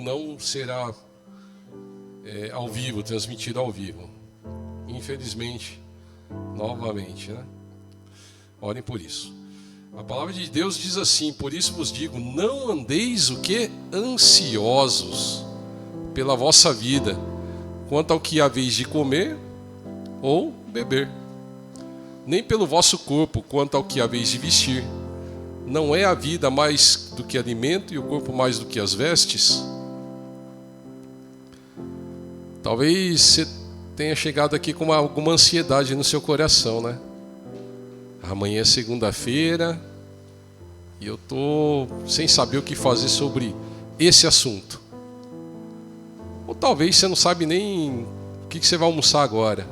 não será ao vivo, transmitido ao vivo. Infelizmente, novamente, né? Orem por isso. A palavra de Deus diz assim: por isso vos digo, não andeis o que? Ansiosos pela vossa vida, quanto ao que haveis de comer ou beber, nem pelo vosso corpo, quanto ao que haveis de vestir. Não é a vida mais do que alimento e o corpo mais do que as vestes? Talvez você tenha chegado aqui com alguma ansiedade no seu coração, né? Amanhã é segunda-feira e eu estou sem saber o que fazer sobre esse assunto. Ou talvez você não sabe nem o que você vai almoçar agora.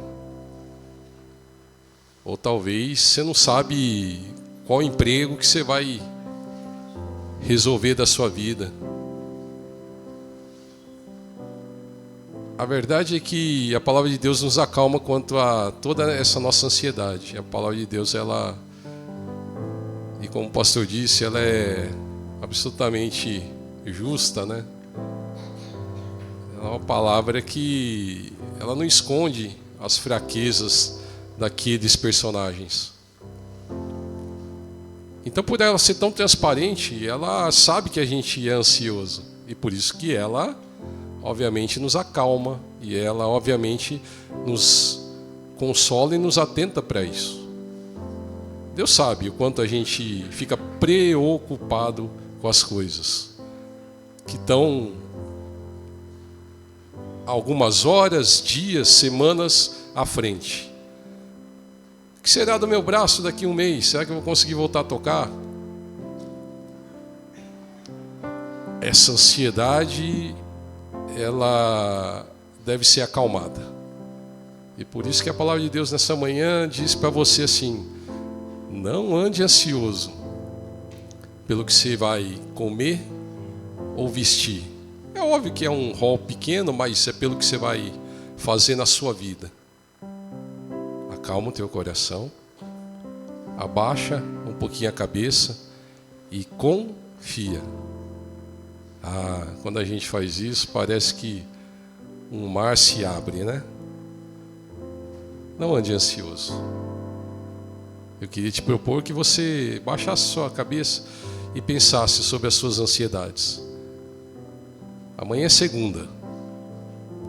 Ou talvez você não sabe qual emprego que você vai resolver da sua vida. A verdade é que a palavra de Deus nos acalma quanto a toda essa nossa ansiedade. A palavra de Deus, ela, e como o pastor disse, ela é absolutamente justa, né? É uma palavra que ela não esconde as fraquezas daqueles personagens. Então, por ela ser tão transparente, ela sabe que a gente é ansioso. E por isso que ela, obviamente, nos acalma. E ela, obviamente, nos consola e nos atenta para isso. Deus sabe o quanto a gente fica preocupado com as coisas que estão algumas horas, dias, semanas à frente. O que será do meu braço daqui a um mês? Será que eu vou conseguir voltar a tocar? Essa ansiedade, ela deve ser acalmada. E por isso que a palavra de Deus nessa manhã diz para você assim: não ande ansioso pelo que você vai comer ou vestir. É óbvio que é um rol pequeno, mas é pelo que você vai fazer na sua vida. Acalma o teu coração, abaixa um pouquinho a cabeça e confia. Quando a gente faz isso, parece que um mar se abre, né? Não ande ansioso. Eu queria te propor que você baixasse sua cabeça e pensasse sobre as suas ansiedades. Amanhã é segunda.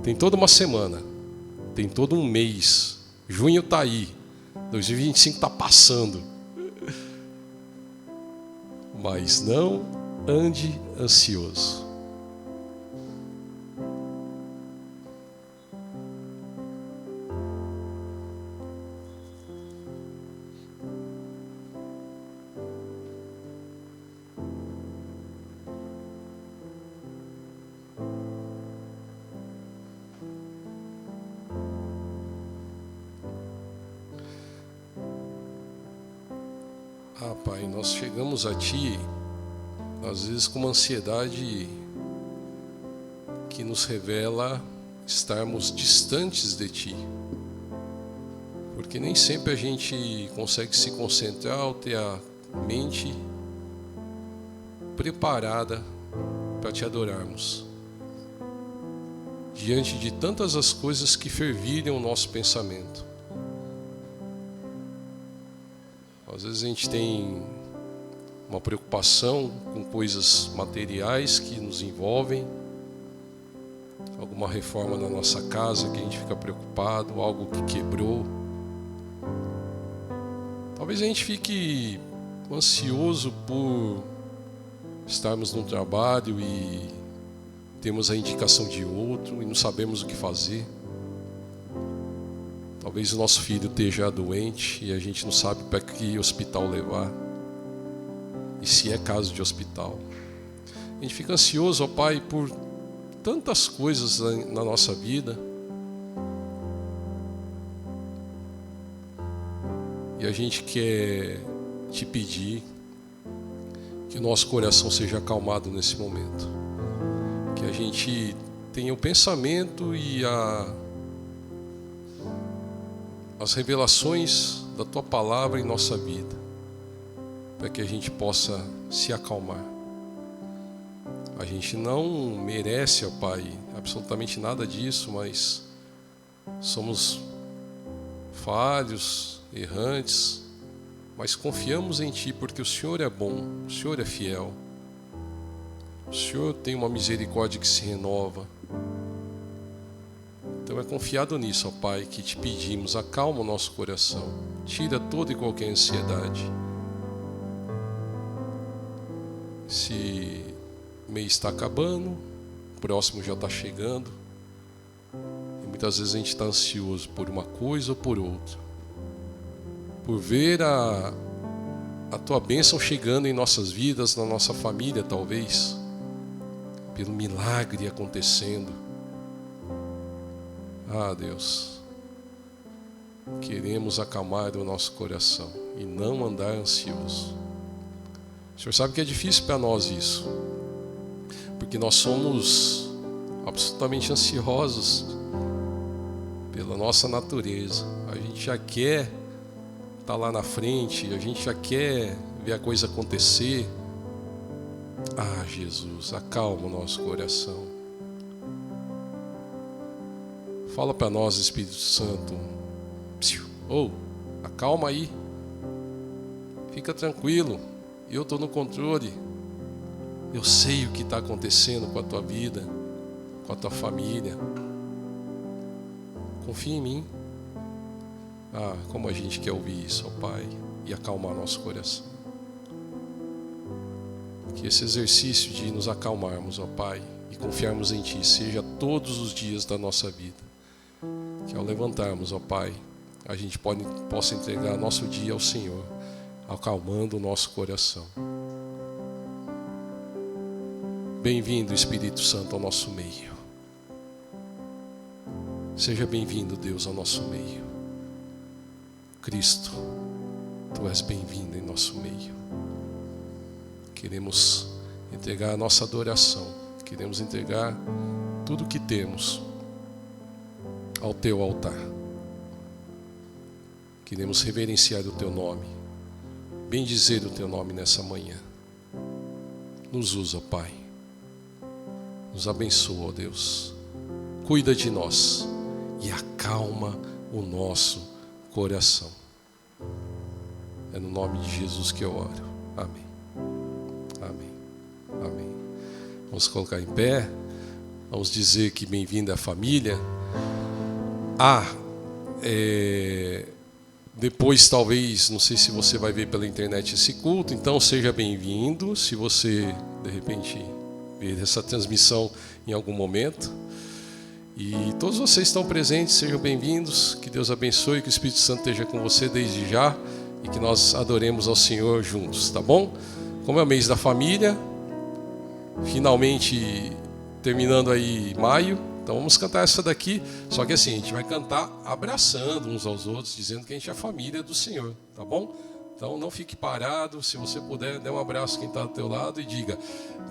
Tem toda uma semana. Tem todo um mês. Junho está aí. 2025 está passando. Mas não ande ansioso. Pai, nós chegamos a Ti, às vezes com uma ansiedade que nos revela estarmos distantes de Ti. Porque nem sempre a gente consegue se concentrar ou ter a mente preparada para Te adorarmos. Diante de tantas as coisas que fervilham o nosso pensamento. Às vezes a gente tem uma preocupação com coisas materiais que nos envolvem, alguma reforma na nossa casa que a gente fica preocupado, algo que quebrou. Talvez a gente fique ansioso por estarmos num trabalho e temos a indicação de outro e não sabemos o que fazer. Talvez o nosso filho esteja doente e a gente não sabe para que hospital levar. E se é caso de hospital. A gente fica ansioso, ó Pai, por tantas coisas na nossa vida. E a gente quer Te pedir que o nosso coração seja acalmado nesse momento. Que a gente tenha o pensamento e as revelações da Tua palavra em nossa vida, para que a gente possa se acalmar. A gente não merece, ó Pai, absolutamente nada disso, mas somos falhos, errantes, mas confiamos em Ti porque o Senhor é bom, o Senhor é fiel, o Senhor tem uma misericórdia que se renova. Então é confiado nisso, ó Pai, que Te pedimos, acalma o nosso coração, tira toda e qualquer ansiedade. Esse mês está acabando, o próximo já está chegando, e muitas vezes a gente está ansioso por uma coisa ou por outra, por ver a Tua bênção chegando em nossas vidas, na nossa família talvez, pelo milagre acontecendo. Ah, Deus, queremos acalmar o nosso coração e não andar ansioso. O Senhor sabe que é difícil para nós isso, porque nós somos absolutamente ansiosos pela nossa natureza. A gente já quer estar lá na frente, a gente já quer ver a coisa acontecer. Ah, Jesus, acalma o nosso coração. Fala para nós, Espírito Santo. Acalma aí. Fica tranquilo. Eu estou no controle. Eu sei o que está acontecendo com a tua vida, com a tua família. Confia em mim. Ah, como a gente quer ouvir isso, ó Pai, e acalmar nosso coração. Que esse exercício de nos acalmarmos, ó Pai, e confiarmos em Ti, seja todos os dias da nossa vida. Que ao levantarmos, ó Pai, a gente possa entregar nosso dia ao Senhor, acalmando o nosso coração. Bem-vindo, Espírito Santo, ao nosso meio. Seja bem-vindo, Deus, ao nosso meio. Cristo, Tu és bem-vindo em nosso meio. Queremos entregar a nossa adoração, queremos entregar tudo o que temos ao Teu altar. Queremos reverenciar o Teu nome, bendizer o Teu nome nessa manhã. Nos usa, Pai. Nos abençoa, ó Deus. Cuida de nós e acalma o nosso coração. É no nome de Jesus que eu oro. Amém. Amém. Amém. Vamos colocar em pé. Vamos dizer que bem-vinda à família. Depois talvez, não sei se você vai ver pela internet esse culto, então seja bem-vindo. Se você de repente ver essa transmissão em algum momento. E todos vocês estão presentes, sejam bem-vindos. Que Deus abençoe, que o Espírito Santo esteja com você desde já e que nós adoremos ao Senhor juntos, tá bom? Como é o mês da família, finalmente terminando aí maio, então vamos cantar essa daqui. Só que assim, a gente vai cantar abraçando uns aos outros, dizendo que a gente é a família do Senhor, tá bom? Então não fique parado, se você puder, dê um abraço a quem está do teu lado e diga: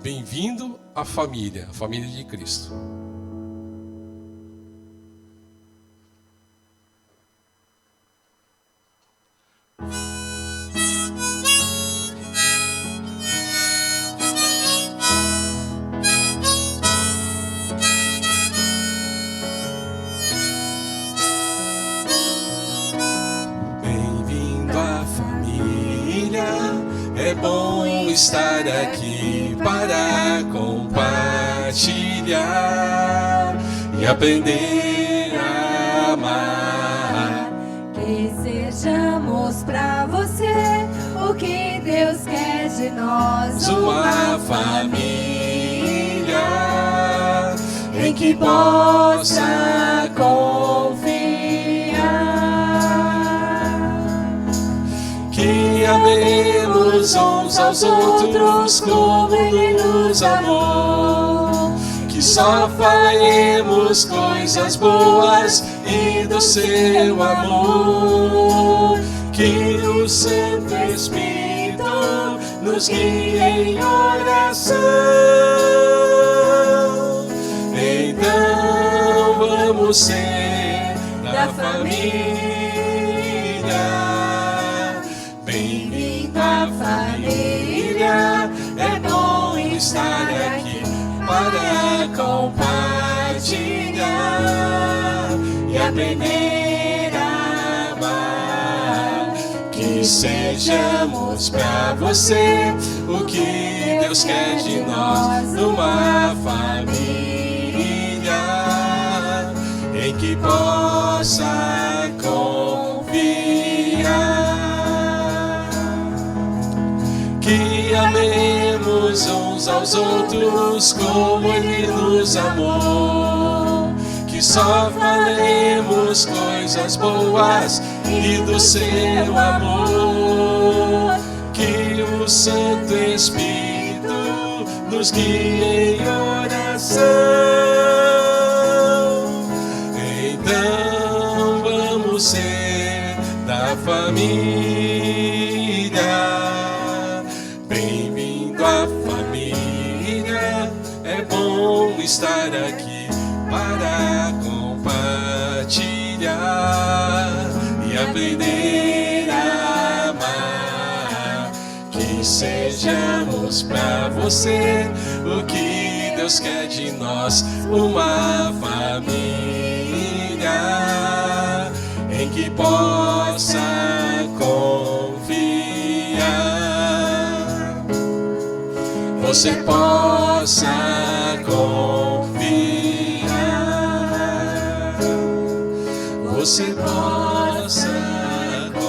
bem-vindo à família, a família de Cristo. É bom estar aqui para compartilhar e aprender a amar. Que sejamos para você o que Deus quer de nós, Uma família em que possa confiar. Que amemos uns aos outros como Ele nos amou. Que só falaremos coisas boas e do seu amor. Que o Santo Espírito nos guie em oração. Então vamos ser da família. Bem-vindo à família. É bom estar aqui para compartilhar e aprender a amar. Que sejamos para você o que Deus quer de nós, numa família em que possa confiar. Que amemos uns aos outros como Ele nos amou. Que só falemos coisas boas e do seu amor. Que o Santo Espírito nos guie em oração. Então vamos ser da família. Bem-vindo à família. É bom estar aqui para compartilhar e aprender a amar. Que sejamos para você o que Deus quer de nós, uma família em que possa confiar. Você possa confiar. Você possa confiar.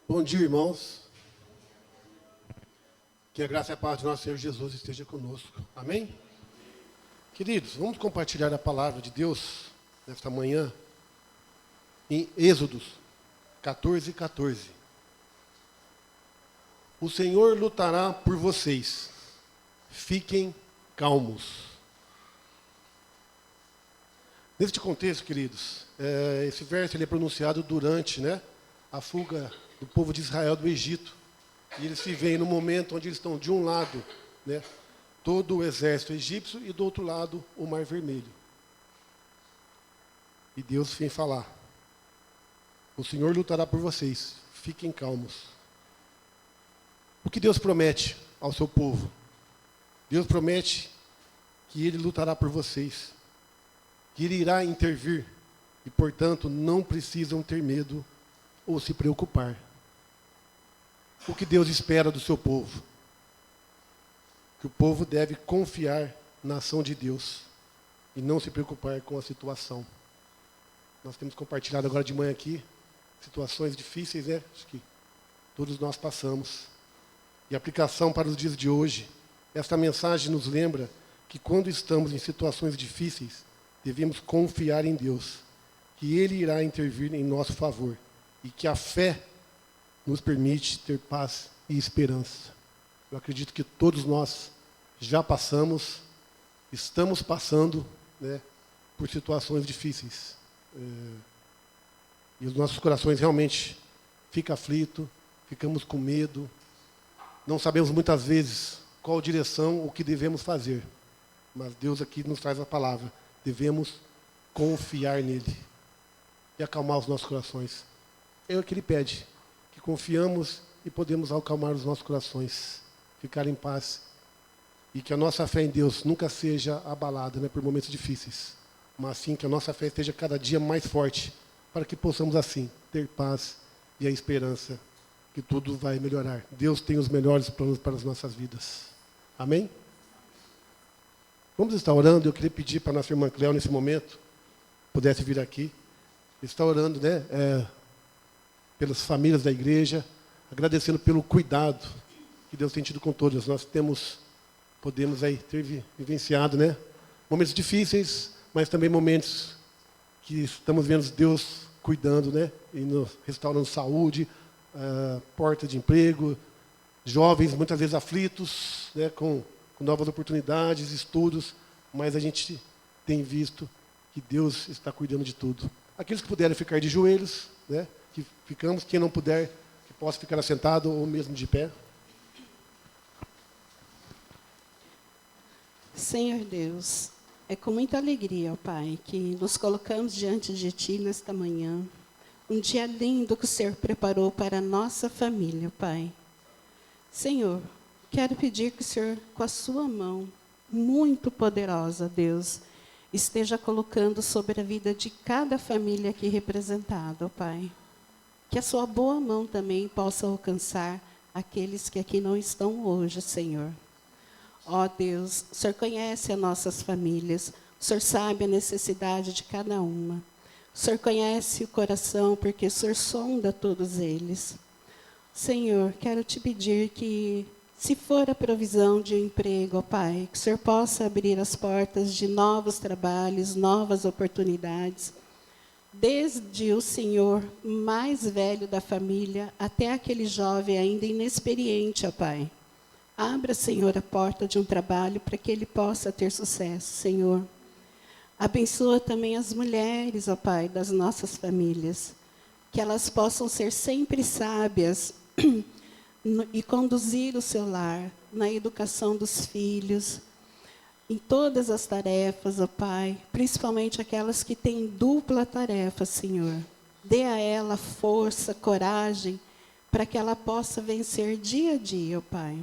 Bom dia, irmãos. Que a graça e a paz do nosso Senhor Jesus esteja conosco. Amém? Queridos, vamos compartilhar a palavra de Deus nesta manhã em Êxodos 14:14. O Senhor lutará por vocês. Fiquem calmos. Neste contexto, queridos, esse verso ele é pronunciado durante, a fuga do povo de Israel do Egito. E eles se veem no momento onde eles estão de um lado, todo o exército egípcio e do outro lado o Mar Vermelho. E Deus vem falar: o Senhor lutará por vocês, fiquem calmos. O que Deus promete ao seu povo? Deus promete que Ele lutará por vocês, que Ele irá intervir e, portanto, não precisam ter medo ou se preocupar. O que Deus espera do seu povo? Que o povo deve confiar na ação de Deus e não se preocupar com a situação. Nós temos compartilhado agora de manhã aqui situações difíceis, acho que todos nós passamos. E a aplicação para os dias de hoje, esta mensagem nos lembra que quando estamos em situações difíceis, devemos confiar em Deus, que Ele irá intervir em nosso favor e que a fé nos permite ter paz e esperança. Eu acredito que todos nós já passamos, estamos passando, por situações difíceis. E os nossos corações realmente ficam aflitos, ficamos com medo, não sabemos muitas vezes qual direção, o que devemos fazer. Mas Deus aqui nos traz a palavra, devemos confiar nele e acalmar os nossos corações. É o que Ele pede, que confiamos e podemos acalmar os nossos corações, ficar em paz, e que a nossa fé em Deus nunca seja abalada por momentos difíceis, mas sim que a nossa fé esteja cada dia mais forte, para que possamos assim ter paz e a esperança que tudo vai melhorar. Deus tem os melhores planos para as nossas vidas. Amém? Vamos estar orando. Eu queria pedir para a nossa irmã Cléo, nesse momento, pudesse vir aqui, estar orando, pelas famílias da igreja, agradecendo pelo cuidado que Deus tem tido com todos. Nós podemos aí ter vivenciado, momentos difíceis, mas também momentos que estamos vendo Deus cuidando, e nos restaurando saúde, porta de emprego, jovens muitas vezes aflitos, com novas oportunidades, estudos, mas a gente tem visto que Deus está cuidando de tudo. Aqueles que puderem ficar de joelhos, né? Que ficamos, quem não puder, que possa ficar assentado ou mesmo de pé. Senhor Deus, é com muita alegria, ó Pai, que nos colocamos diante de Ti nesta manhã. Um dia lindo que o Senhor preparou para a nossa família, Pai. Senhor, quero pedir que o Senhor, com a sua mão muito poderosa, Deus, esteja colocando sobre a vida de cada família aqui representada, ó Pai. Que a sua boa mão também possa alcançar aqueles que aqui não estão hoje, Senhor. Ó Deus, o Senhor conhece as nossas famílias, o Senhor sabe a necessidade de cada uma. O Senhor conhece o coração, porque o Senhor sonda todos eles. Senhor, quero te pedir que, se for a provisão de um emprego, ó Pai, que o Senhor possa abrir as portas de novos trabalhos, novas oportunidades, desde o senhor mais velho da família até aquele jovem ainda inexperiente, ó Pai. Abra, Senhor, a porta de um trabalho para que ele possa ter sucesso, Senhor. Abençoa também as mulheres, ó Pai, das nossas famílias, que elas possam ser sempre sábias e conduzir o seu lar na educação dos filhos, em todas as tarefas, ó Pai, principalmente aquelas que têm dupla tarefa, Senhor. Dê a ela força, coragem, para que ela possa vencer dia a dia, ó Pai.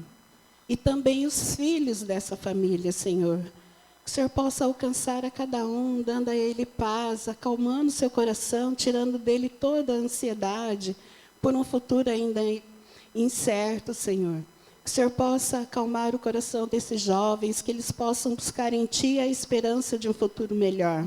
E também os filhos dessa família, Senhor. Que o Senhor possa alcançar a cada um, dando a ele paz, acalmando seu coração, tirando dele toda a ansiedade por um futuro ainda incerto, Senhor. Que o Senhor possa acalmar o coração desses jovens, que eles possam buscar em Ti a esperança de um futuro melhor.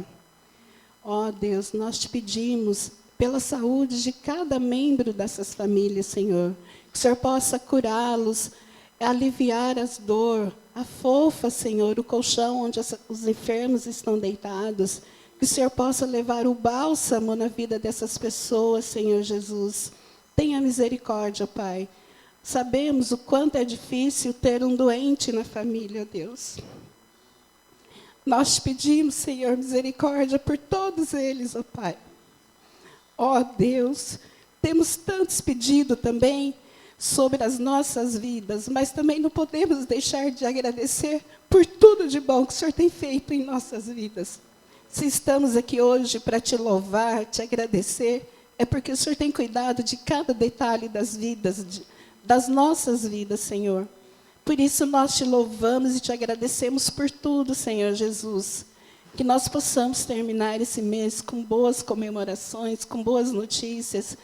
Ó Deus, nós te pedimos pela saúde de cada membro dessas famílias, Senhor. Que o Senhor possa curá-los, aliviar as dor, a fofa, Senhor, o colchão onde os enfermos estão deitados. Que o Senhor possa levar o bálsamo na vida dessas pessoas, Senhor Jesus. Tenha misericórdia, Pai. Sabemos o quanto é difícil ter um doente na família, Deus. Nós te pedimos, Senhor, misericórdia por todos eles, ó Pai. Ó Deus, temos tantos pedidos também sobre as nossas vidas, mas também não podemos deixar de agradecer por tudo de bom que o Senhor tem feito em nossas vidas. Se estamos aqui hoje para te louvar, te agradecer, é porque o Senhor tem cuidado de cada detalhe das vidas, das nossas vidas, Senhor. Por isso nós te louvamos e te agradecemos por tudo, Senhor Jesus. Que nós possamos terminar esse mês com boas comemorações, com boas notícias,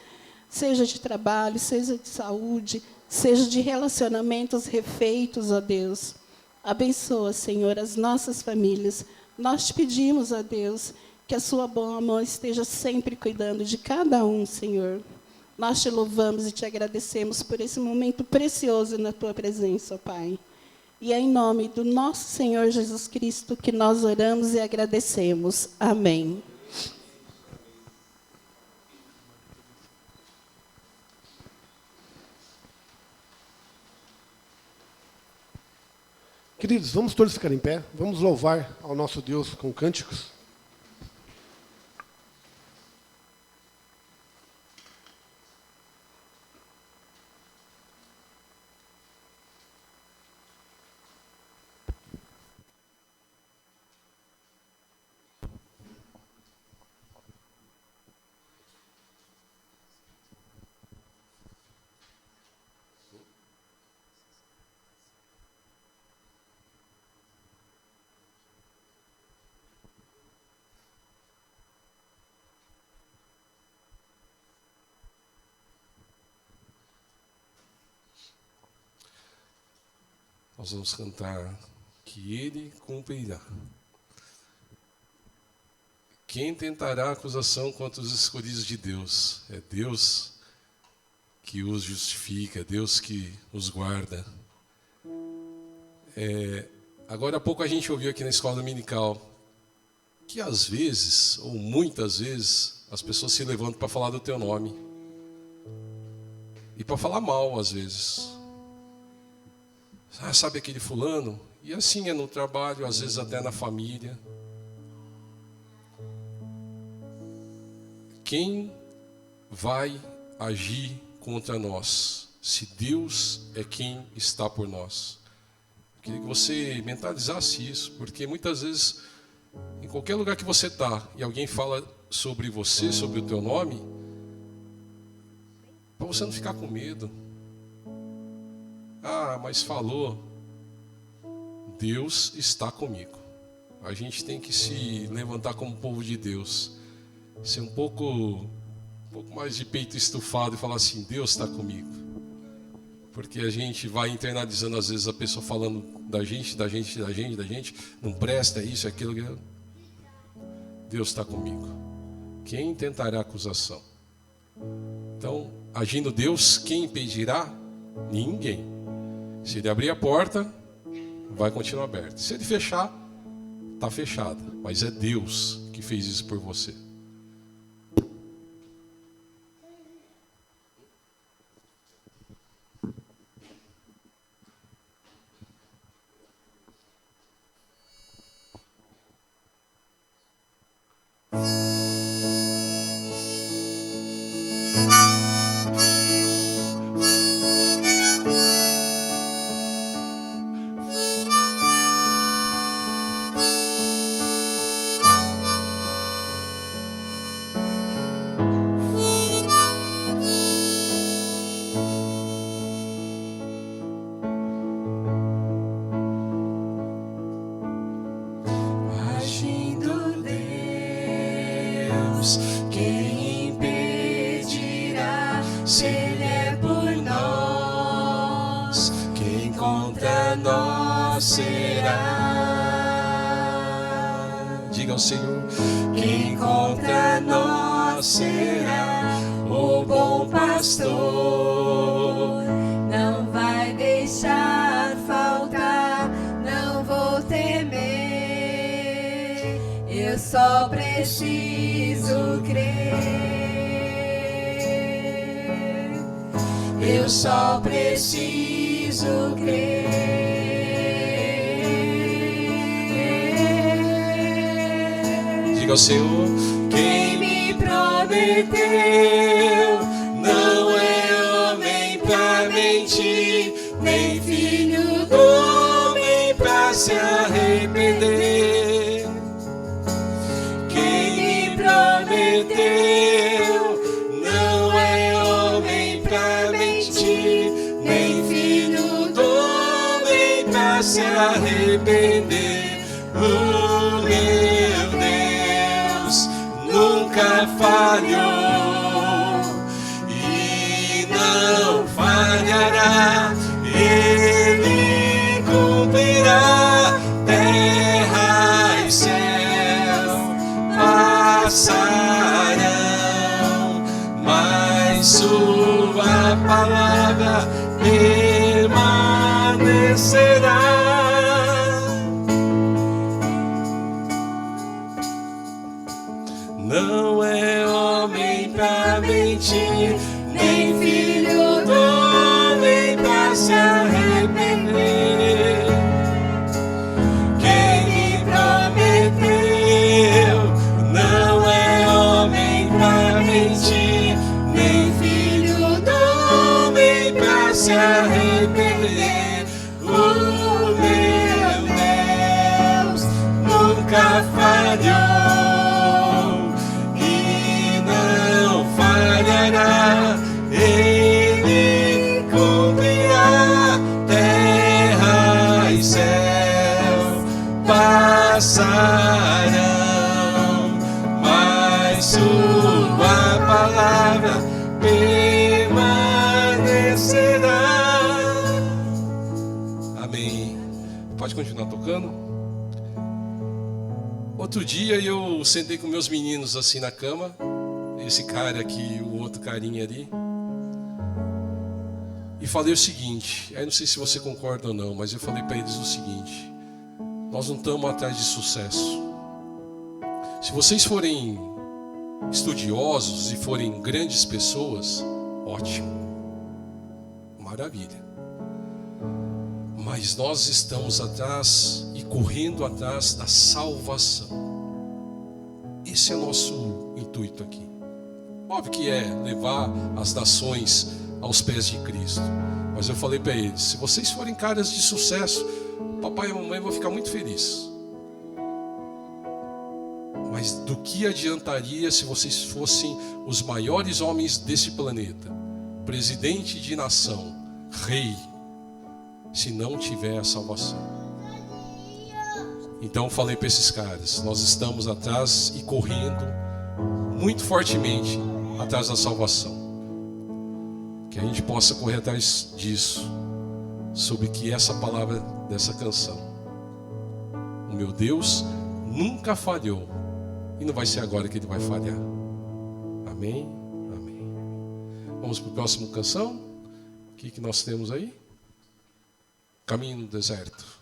seja de trabalho, seja de saúde, seja de relacionamentos refeitos, ó Deus. Abençoa, Senhor, as nossas famílias. Nós te pedimos, ó Deus, que a sua boa mão esteja sempre cuidando de cada um, Senhor. Nós te louvamos e te agradecemos por esse momento precioso na tua presença, ó Pai. E é em nome do nosso Senhor Jesus Cristo que nós oramos e agradecemos. Amém. Queridos, vamos todos ficar em pé. Vamos louvar ao nosso Deus com cânticos. Nós vamos cantar que Ele cumprirá. Quem tentará acusação contra os escolhidos de Deus? É Deus que os justifica, é Deus que os guarda. Agora há pouco a gente ouviu aqui na escola dominical que às vezes, ou muitas vezes, as pessoas se levantam para falar do teu nome. E para falar mal, às vezes. Ah, sabe aquele fulano? E assim é no trabalho, às vezes até na família. quem vai agir contra nós, se Deus é quem está por nós? Eu queria que você mentalizasse isso, porque muitas vezes, em qualquer lugar que você está, e alguém fala sobre você, sobre o teu nome, para você não ficar com medo. Ah, mas falou. Deus está comigo. A gente tem que se levantar como povo de Deus, ser um pouco mais de peito estufado e falar assim: Deus está comigo. Porque a gente vai internalizando às vezes a pessoa falando da gente, não presta, é isso, é aquilo. Deus está comigo. Quem tentará acusação? Então, agindo Deus, quem impedirá? Ninguém. Se ele abrir a porta, vai continuar aberta. Se ele fechar, está fechada. Mas é Deus que fez isso por você. Agindo Deus, quem impedirá? Se Ele é por nós, quem contra nós será? Diga ao Senhor: Quem contra nós será? O bom pastor Não vai deixar faltar, não vou temer. Eu só preciso crer. Eu só preciso crer. diga ao Senhor: Quem me prometeu não é homem pra mentir, nem filho do homem pra se arrepender. Quem me prometeu não é homem pra mentir, nem filho do homem pra se arrepender. O meu Deus nunca falhou e não falhará. Ele cumprirá. Terra e céu passarão, mas sua palavra permanecerá. Não é homem pra mentir, nem filho do homem pra se arrepender. Quem me prometeu não é homem pra mentir, nem filho do homem pra se arrepender. O meu Deus nunca falhou e não falhará. Ele cumprirá. Terra e céu passarão, mas sua palavra permanecerá. Amém. Pode continuar tocando? Outro dia eu sentei com meus meninos assim na cama, esse cara aqui, o outro carinha ali, e falei o seguinte, aí não sei se você concorda ou não, mas eu falei para eles o seguinte: nós não estamos atrás de sucesso. Se vocês forem estudiosos e forem grandes pessoas, ótimo, maravilha. Mas nós estamos atrás e correndo atrás da salvação. Esse é o nosso intuito aqui. Óbvio que é levar as nações aos pés de Cristo. Mas eu falei para eles: se vocês forem caras de sucesso, papai e mamãe vão ficar muito felizes. Mas do que adiantaria se vocês fossem os maiores homens desse planeta, presidente de nação, rei, se não tiver a salvação? Então eu falei para esses caras: nós estamos atrás e correndo muito fortemente atrás da salvação. Que a gente possa correr atrás disso, sobre que essa palavra dessa canção: o meu Deus nunca falhou, e não vai ser agora que ele vai falhar. Amém? Amém. Vamos para a próxima canção. O que nós temos aí? Caminho no deserto.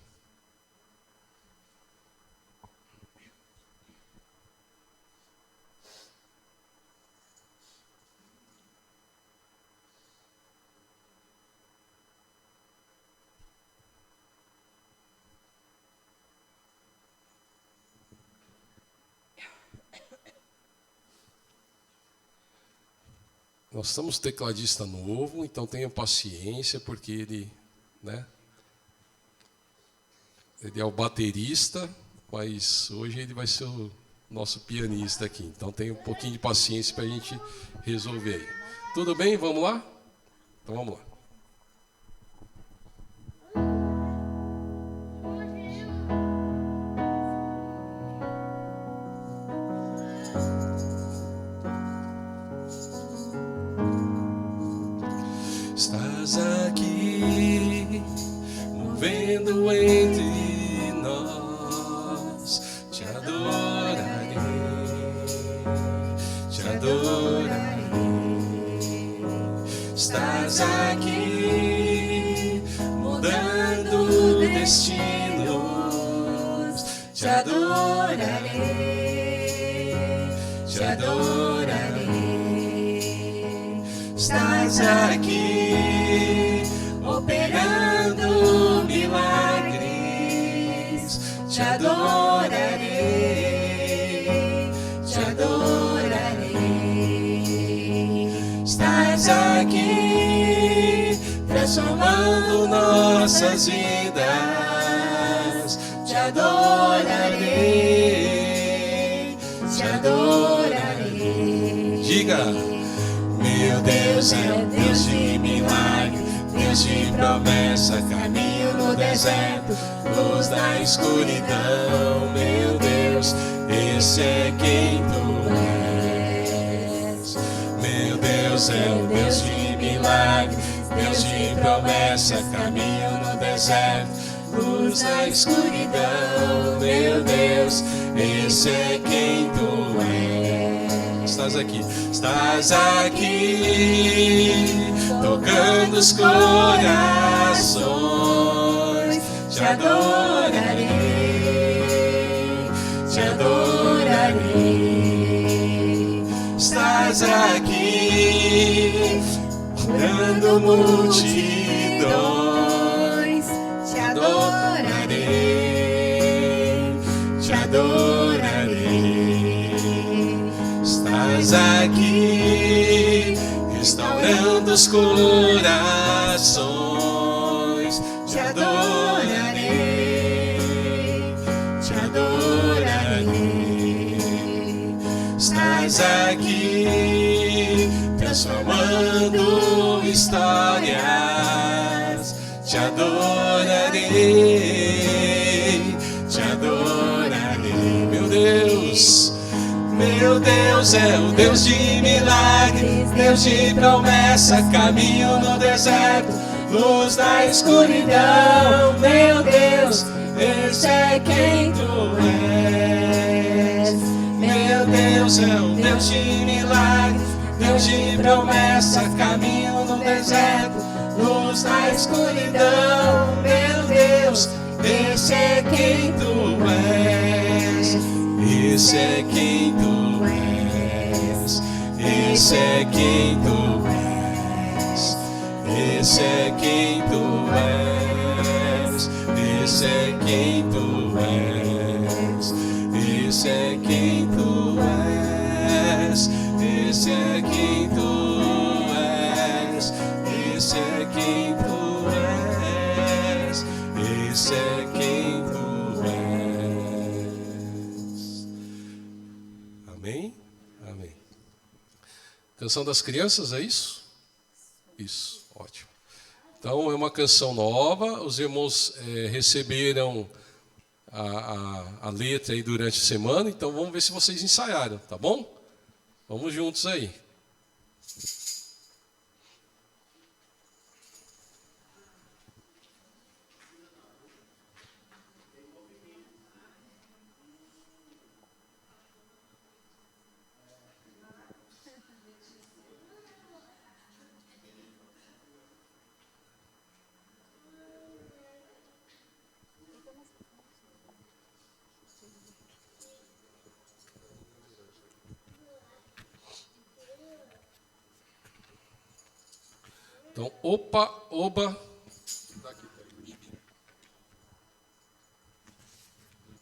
Nós estamos tecladista novo, então tenha paciência, porque ele, né? Ele é o baterista, mas hoje ele vai ser o nosso pianista aqui. Então tenha um pouquinho de paciência para a gente resolver aí. Tudo bem? Vamos lá? Então vamos lá. Estás aqui, movendo entre nós. Te adorarei, te adorarei. Estás aqui, mudando destinos. Te adorarei, te adorarei. Estás aqui, operando milagres. Te adorarei, te adorarei. Estás aqui, transformando nossas vidas. Te adorarei, te adorarei. Diga: meu Deus é o Deus de milagre, Deus de promessa, caminho no deserto, luz da escuridão. Meu Deus, esse é quem tu és. Meu Deus é o Deus de milagre, Deus de promessa, caminho no deserto, luz da escuridão. Meu Deus, esse é quem tu és. estás aqui. Estás aqui, tocando os corações. Te adorarei, te adorarei. Estás aqui, curando multidões. Te adorarei, te adorarei. Estás aqui, restaurando os corações. Te adorarei, te adorarei. Estás aqui, transformando histórias. Te adorarei, te adorarei. Meu Deus é o Deus de milagres, Deus de promessa, caminho no deserto, luz da escuridão. Meu Deus, esse é quem tu és. Meu Deus é o Deus de milagres, Deus de promessa, caminho no deserto, luz da escuridão. Meu Deus, esse é quem tu és. Esse é quem tu és. Esse é quem tu és. Esse é quem tu és. Esse é quem tu és. Esse é quem tu és. esse é quem tu és, esse é quem tu és, esse é quem tu és. Amém? Amém. Canção das crianças, é isso? Isso, ótimo. Então é uma canção nova, os irmãos receberam a letra aí durante a semana, então vamos ver se vocês ensaiaram, tá bom? Vamos juntos aí. Então, opa, oba.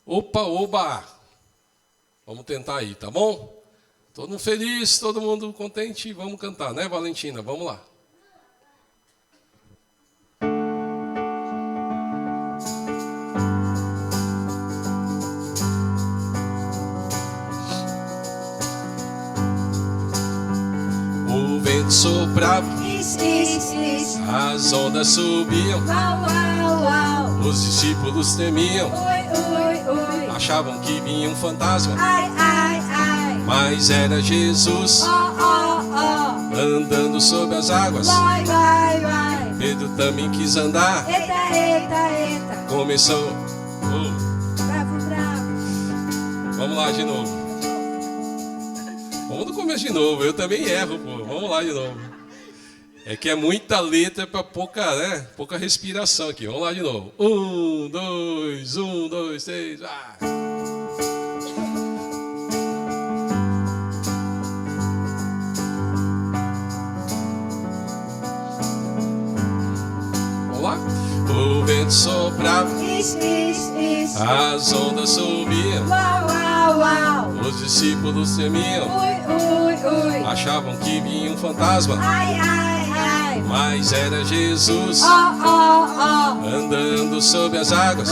Opa, oba. Vamos tentar aí, tá bom? Todo mundo feliz, todo mundo contente. Vamos cantar, né, Valentina? Vamos lá. O vento soprava, as ondas subiam, os discípulos temiam, achavam que vinha um fantasma, mas era Jesus andando sobre as águas. Pedro também quis andar, começou. Vamos lá de novo. Vamos do começo de novo, eu também erro, pô. Vamos lá de novo. É que é muita letra para pouca, né? Pouca respiração aqui. Vamos lá de novo. 1, 2, 3, vai. Vamos lá? O vento soprava, as ondas subiam, os discípulos temiam, achavam que vinha um fantasma, mas era Jesus andando sobre as águas.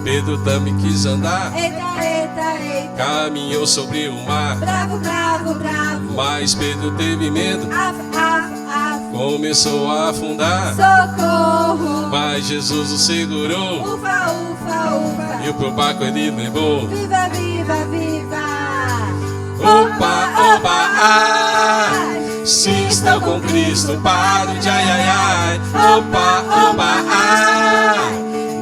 Pedro também quis andar, caminhou sobre o mar, mas Pedro teve medo, começou a afundar. Socorro! Mas Jesus o segurou, Ufa, ufa, ufa! e pro barco ele levou. Viva, viva, viva! Opa, opa, ai! Se estou com Cristo, paro de ai, ai, ai. Opa, opa, ai!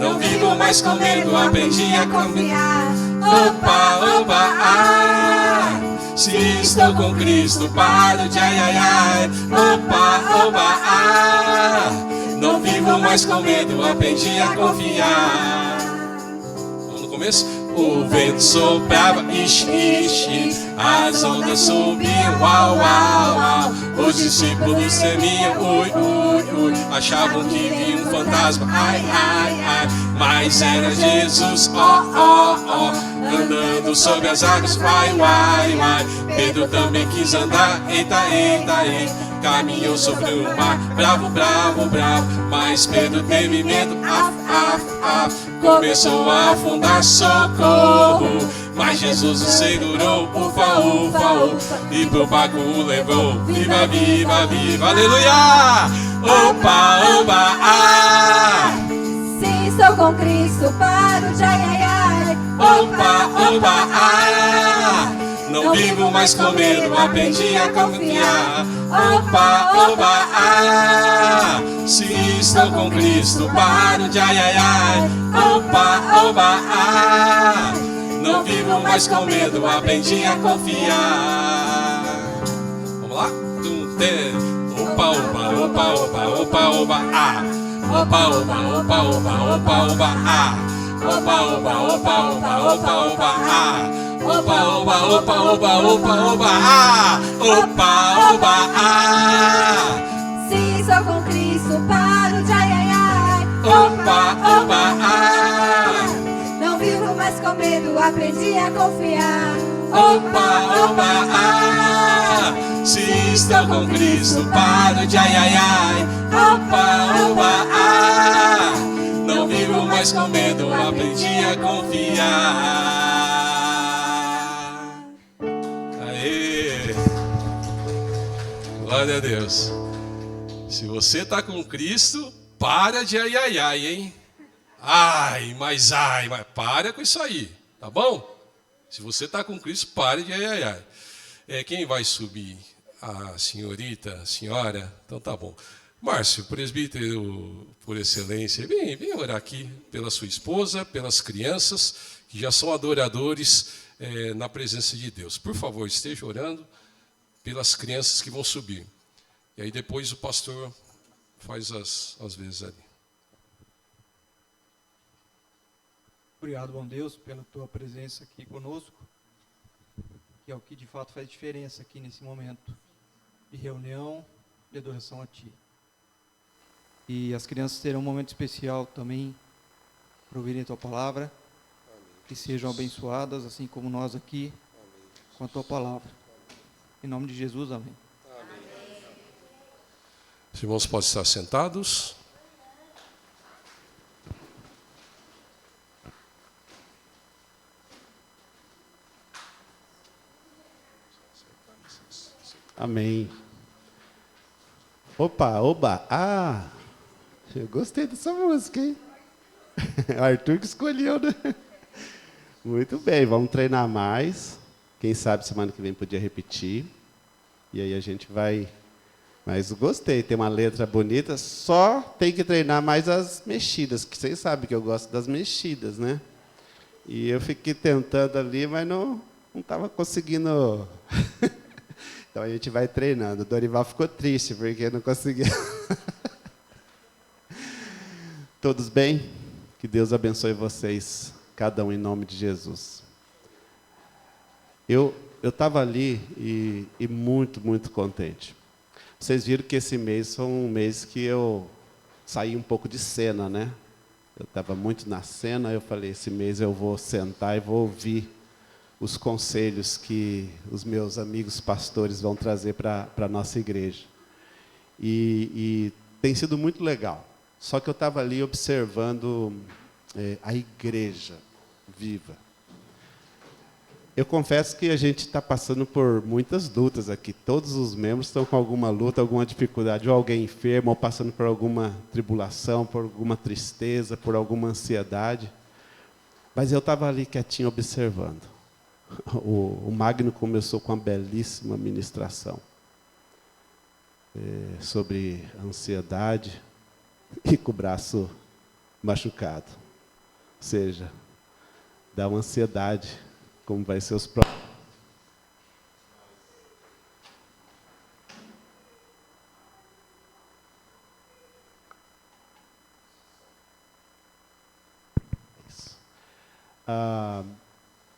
Não vivo mais com medo, aprendi a confiar. Opa, opa, ai! Se estou com Cristo, paro de ai, ai, ai. Opa, opa, ai! Não vivo mais com medo, aprendi a confiar. Vamos no começo? O vento soprava, ixi, ixi, as ondas subiam, uau, uau, uau. Os discípulos temiam, ui, ui, ui, achavam que vinha um fantasma, ai, ai, ai. Mas era Jesus, ó, ó, ó, andando sobre as águas, uai, uai, uai. Pedro também quis andar, eita, eita, eita. Caminhou sobre o mar, bravo, bravo, bravo. Mas Pedro teve medo, af, af, af. Começou a afundar, socorro. Mas Jesus o segurou, ufa, ufa, ufa. E pro barco o levou, viva, viva, viva, aleluia. Opa, opa, ai. Se estou com Cristo, paro de ai, ai, ai. Opa, opa, ai. Não vivo mais com medo, aprendi a confiar. Opa, opa, ah. Se estou com Cristo, paro de ai, ai, ai. Opa, opa, ah. Não vivo mais com medo, aprendi a confiar. Vamos lá? Opa, opa, opa, opa, opa, opa, ah. Opa, opa, opa, opa, opa, opa, ah. Opa, opa, opa, opa, opa, opa, ah. Opa, opa, opa, opa, opa, opa, ah! Opa, opa, ah! Se estou com Cristo, paro de ai, ai, ai. Opa, opa, ah! Não vivo mais com medo, aprendi a confiar. Opa, opa, ah! estou com Cristo, paro de ai, ai, ai. Opa, opa, ah. Não vivo mais com medo, aprendi a confiar. Aê! Glória a Deus. Se você está com Cristo, para de ai, ai, ai, hein? Ai, mas para com isso aí, tá bom? Se você está com Cristo, pare de ai, ai, ai. Quem vai subir? A senhorita, a senhora? Então tá bom. Márcio, presbítero por excelência, vem orar aqui pela sua esposa, pelas crianças, que já são adoradores na presença de Deus. Por favor, esteja orando pelas crianças que vão subir. E aí depois o pastor faz as vezes ali. Obrigado, bom Deus, pela tua presença aqui conosco, que é o que de fato faz diferença aqui nesse momento de reunião, de adoração a Ti. E as crianças terão um momento especial também para ouvirem a Tua palavra, que sejam abençoadas, assim como nós aqui, com a Tua palavra. Em nome de Jesus, amém. Os irmãos podem estar sentados. Amém. Opa, oba, eu gostei dessa música, hein? Arthur que escolheu, né? Muito bem, vamos treinar mais. Quem sabe semana que vem podia repetir. E aí a gente vai... Mas gostei, tem uma letra bonita, só tem que treinar mais as mexidas, que vocês sabem que eu gosto das mexidas, né? E eu fiquei tentando ali, mas não estava conseguindo... Então a gente vai treinando. O Dorival ficou triste porque não conseguiu. Todos bem? Que Deus abençoe vocês, cada um em nome de Jesus. Eu estava ali e muito, muito contente. Vocês viram que esse mês foi um mês que eu saí um pouco de cena, né? Eu estava muito na cena, eu falei, esse mês eu vou sentar e vou ouvir os conselhos que os meus amigos pastores vão trazer para a nossa igreja. E tem sido muito legal. Só que eu estava ali observando a igreja viva. Eu confesso que a gente está passando por muitas lutas aqui. Todos os membros estão com alguma luta, alguma dificuldade, ou alguém enfermo, ou passando por alguma tribulação, por alguma tristeza, por alguma ansiedade. Mas eu estava ali quietinho observando. O Magno começou com uma belíssima ministração sobre ansiedade e com o braço machucado. Ou seja, dá uma ansiedade, como vai ser os próximos.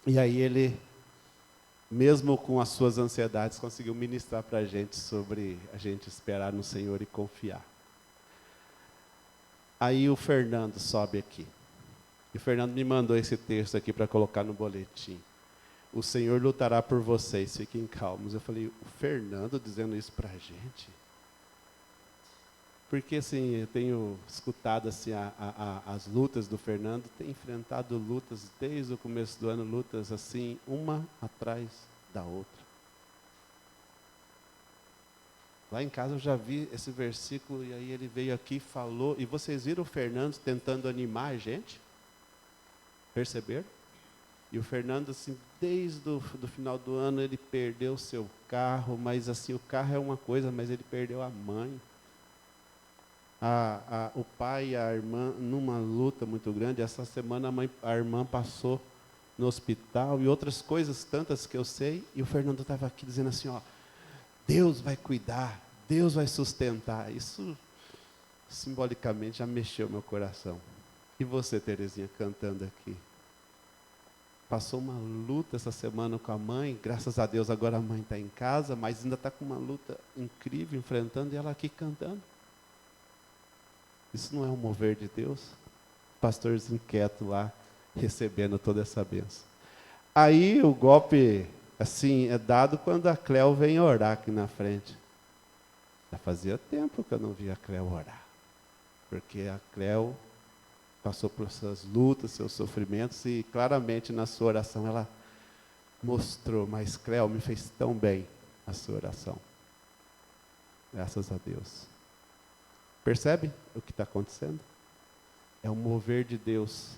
E aí ele, mesmo com as suas ansiedades, conseguiu ministrar para a gente sobre a gente esperar no Senhor e confiar. Aí o Fernando sobe aqui. E o Fernando me mandou esse texto aqui para colocar no boletim. O Senhor lutará por vocês, fiquem calmos. Eu falei, o Fernando dizendo isso para a gente? Porque assim, eu tenho escutado assim, as lutas do Fernando, tem enfrentado lutas desde o começo do ano, lutas assim, uma atrás da outra. Lá em casa eu já vi esse versículo, e aí ele veio aqui e falou, e vocês viram o Fernando tentando animar a gente? Perceberam? E o Fernando, assim, desde o final do ano, ele perdeu o seu carro, mas assim, o carro é uma coisa, mas ele perdeu a mãe. O pai e a irmã numa luta muito grande. Essa semana a irmã passou no hospital e outras coisas tantas que eu sei, e o Fernando estava aqui dizendo assim, ó, Deus vai cuidar, Deus vai sustentar. Isso simbolicamente já mexeu meu coração. E você, Terezinha, cantando aqui? Passou uma luta essa semana com a mãe, graças a Deus agora a mãe está em casa, mas ainda está com uma luta incrível enfrentando, e ela aqui cantando. Isso não é um mover de Deus? Pastorzinho quieto lá, recebendo toda essa bênção. Aí o golpe, assim, é dado quando a Cléo vem orar aqui na frente. Já fazia tempo que eu não via a Cleo orar. Porque a Cleo passou por suas lutas, seus sofrimentos, e claramente na sua oração ela mostrou, mas Cleo, me fez tão bem a sua oração. Graças a Deus. Percebe o que está acontecendo? É o mover de Deus.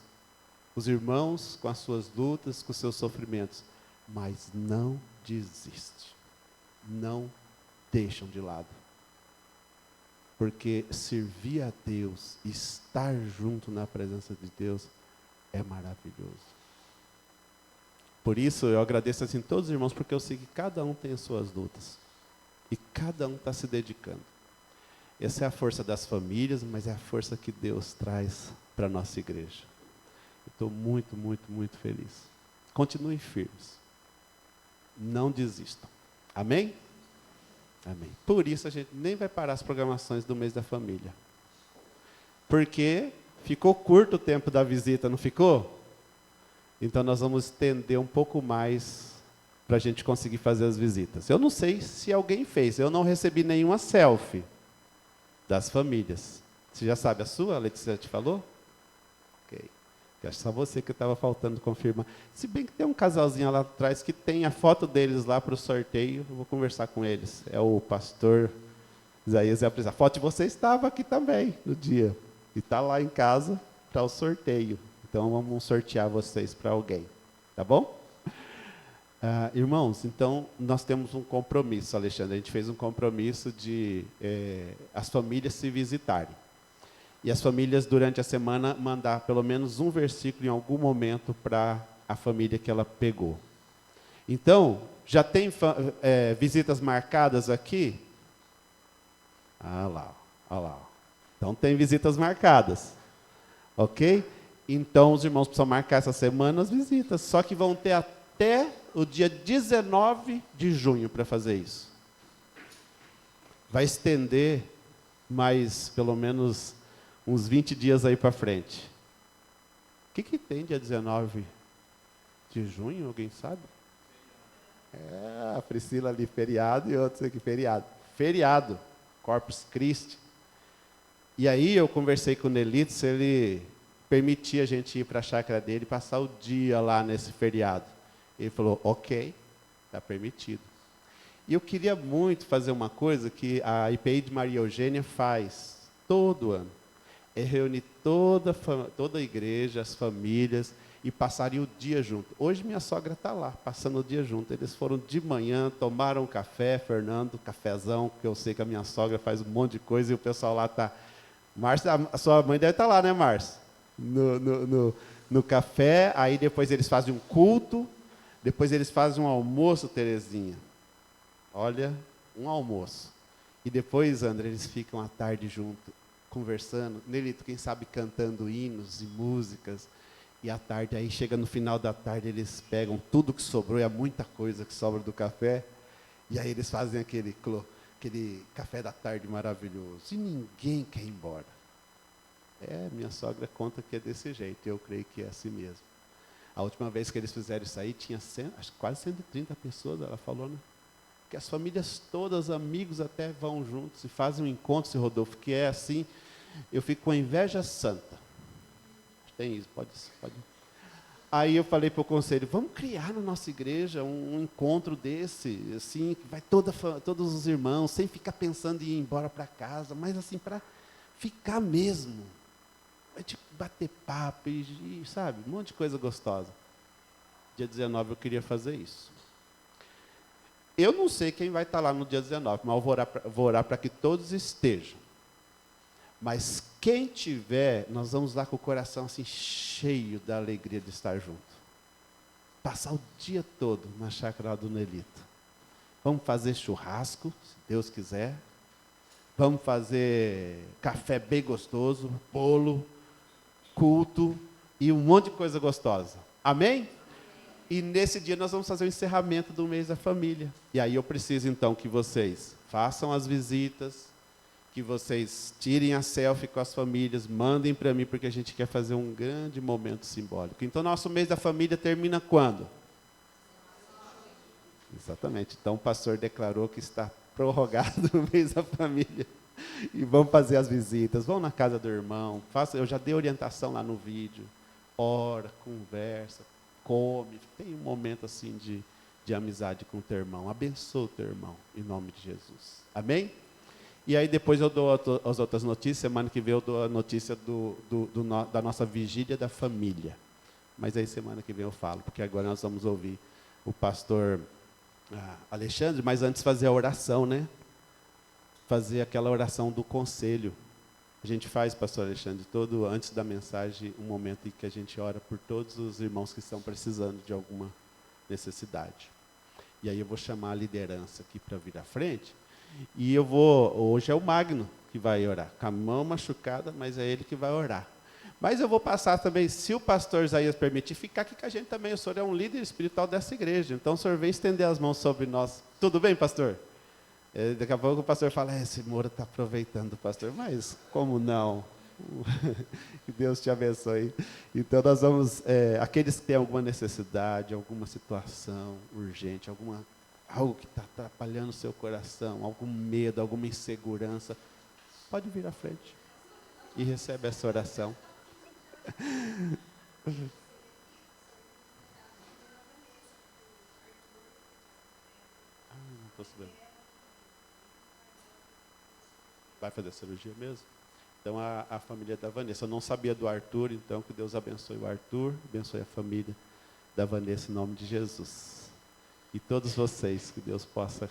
Os irmãos com as suas lutas, com os seus sofrimentos, mas não desiste. Não deixam de lado. Porque servir a Deus, estar junto na presença de Deus, é maravilhoso. Por isso eu agradeço assim todos os irmãos, porque eu sei que cada um tem as suas lutas. E cada um está se dedicando. Essa é a força das famílias, mas é a força que Deus traz para a nossa igreja. Estou muito, muito, muito feliz. Continuem firmes. Não desistam. Amém? Amém. Por isso a gente nem vai parar as programações do mês da família. Porque ficou curto o tempo da visita, não ficou? Então nós vamos estender um pouco mais para a gente conseguir fazer as visitas. Eu não sei se alguém fez, eu não recebi nenhuma selfie das famílias. Você já sabe a sua? A Letícia te falou? Ok. Eu acho só você que estava faltando confirmar. Se bem que tem um casalzinho lá atrás que tem a foto deles lá para o sorteio, eu vou conversar com eles. É o pastor Isaías e a Prisa. A foto de você estava aqui também no dia. E está lá em casa para o sorteio. Então vamos sortear vocês para alguém. Tá bom? Irmãos, então nós temos um compromisso, Alexandre. A gente fez um compromisso de as famílias se visitarem. E as famílias, durante a semana, mandar pelo menos um versículo em algum momento para a família que ela pegou. Então, já tem visitas marcadas aqui? Lá. Então, tem visitas marcadas. Ok? Então, os irmãos precisam marcar essa semana as visitas. Só que vão ter até o dia 19 de junho para fazer isso. Vai estender mais, pelo menos, uns 20 dias aí para frente. O que tem dia 19 de junho? Alguém sabe? A Priscila ali, feriado, e outros aqui, feriado. Feriado, Corpus Christi. E aí eu conversei com o Nelito, se ele permitia a gente ir para a chácara dele e passar o dia lá nesse feriado. Ele falou, ok, está permitido. E eu queria muito fazer uma coisa que a IPI de Maria Eugênia faz todo ano. É reunir toda a igreja, as famílias, e passarem o dia junto. Hoje minha sogra está lá, passando o dia junto. Eles foram de manhã, tomaram um café, Fernando, cafezão, porque eu sei que a minha sogra faz um monte de coisa, e o pessoal lá está... Márcia, a sua mãe deve estar lá, né, Márcia? No café, aí depois eles fazem um culto, depois eles fazem um almoço, Terezinha. Olha, um almoço. E depois, André, eles ficam à tarde junto, conversando. Nelito, quem sabe cantando hinos e músicas. E à tarde, aí chega no final da tarde, eles pegam tudo que sobrou, e há muita coisa que sobra do café. E aí eles fazem aquele café da tarde maravilhoso. E ninguém quer ir embora. Minha sogra conta que é desse jeito. Eu creio que é assim mesmo. A última vez que eles fizeram isso aí, tinha quase 130 pessoas, ela falou, né? Que as famílias todas, amigos até vão juntos e fazem um encontro, Rodolfo, que é assim, eu fico com a inveja santa. Tem isso, pode. Aí eu falei para o conselho, vamos criar na nossa igreja um encontro desse, assim, que vai todos os irmãos, sem ficar pensando em ir embora para casa, mas assim, para ficar mesmo. Vai tipo, bater papo e, sabe, um monte de coisa gostosa. Dia 19 eu queria fazer isso. Eu não sei quem vai estar lá no dia 19, mas eu vou orar para que todos estejam. Mas quem tiver, nós vamos lá com o coração assim cheio da alegria de estar junto. Passar o dia todo na chácara do Nelito. Vamos fazer churrasco, se Deus quiser. Vamos fazer café bem gostoso, bolo, culto e um monte de coisa gostosa. Amém? E nesse dia nós vamos fazer o encerramento do mês da família. E aí eu preciso então que vocês façam as visitas, que vocês tirem a selfie com as famílias, mandem para mim, porque a gente quer fazer um grande momento simbólico. Então, nosso mês da família termina quando? Exatamente. Então, o pastor declarou que está prorrogado o mês da família. E vamos fazer as visitas, vão na casa do irmão, eu já dei orientação lá no vídeo, ora, conversa, come, tem um momento assim de amizade com o teu irmão, abençoa o teu irmão, em nome de Jesus, amém? E aí depois eu dou as outras notícias, semana que vem eu dou a notícia da nossa vigília da família, mas aí semana que vem eu falo, porque agora nós vamos ouvir o pastor Alexandre, mas antes fazer a oração, né? Fazer aquela oração do conselho. A gente faz, pastor Alexandre, antes da mensagem, um momento em que a gente ora por todos os irmãos que estão precisando de alguma necessidade. E aí eu vou chamar a liderança aqui para vir à frente, e hoje é o Magno que vai orar, com a mão machucada, mas é ele que vai orar. Mas eu vou passar também, se o pastor Isaías permitir, ficar aqui com a gente também. O senhor é um líder espiritual dessa igreja, então o senhor vem estender as mãos sobre nós. Tudo bem, pastor? Daqui a pouco o pastor fala, esse Moura está aproveitando, pastor, mas como não? Que Deus te abençoe. Então nós vamos, aqueles que têm alguma necessidade, alguma situação urgente, algo que está atrapalhando o seu coração, algum medo, alguma insegurança, pode vir à frente e recebe essa oração. Não estou sabendo. Vai fazer cirurgia mesmo? Então, a família da Vanessa. Eu não sabia do Arthur, então que Deus abençoe o Arthur, abençoe a família da Vanessa em nome de Jesus. E todos vocês, que Deus possa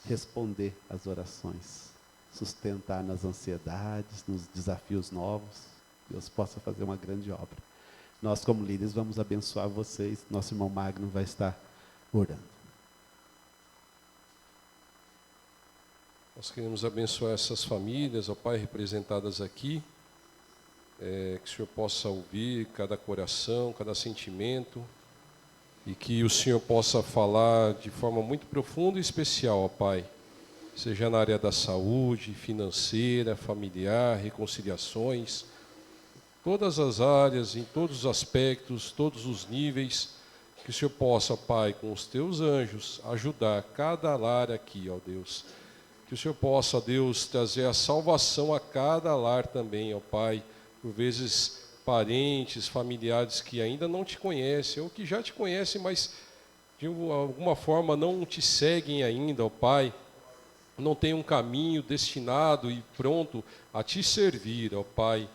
responder às orações, sustentar nas ansiedades, nos desafios novos, Deus possa fazer uma grande obra. Nós, como líderes, vamos abençoar vocês. Nosso irmão Magno vai estar orando. Nós queremos abençoar essas famílias, ó Pai, representadas aqui, que o Senhor possa ouvir cada coração, cada sentimento, e que o Senhor possa falar de forma muito profunda e especial, ó Pai, seja na área da saúde, financeira, familiar, reconciliações, todas as áreas, em todos os aspectos, todos os níveis, que o Senhor possa, ó Pai, com os teus anjos, ajudar cada lar aqui, ó Deus. Que o Senhor possa, ó Deus, trazer a salvação a cada lar também, ó Pai, por vezes parentes, familiares que ainda não te conhecem, ou que já te conhecem, mas de alguma forma não te seguem ainda, ó Pai, não tem um caminho destinado e pronto a te servir, ó Pai,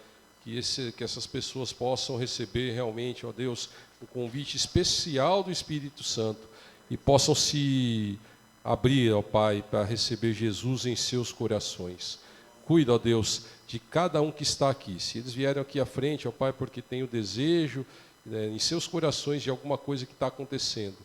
que essas pessoas possam receber realmente, ó Deus, um convite especial do Espírito Santo e possam se abrir, ó Pai, para receber Jesus em seus corações. Cuida, ó Deus, de cada um que está aqui. Se eles vieram aqui à frente, ó Pai, porque tem o desejo em seus corações de alguma coisa que está acontecendo,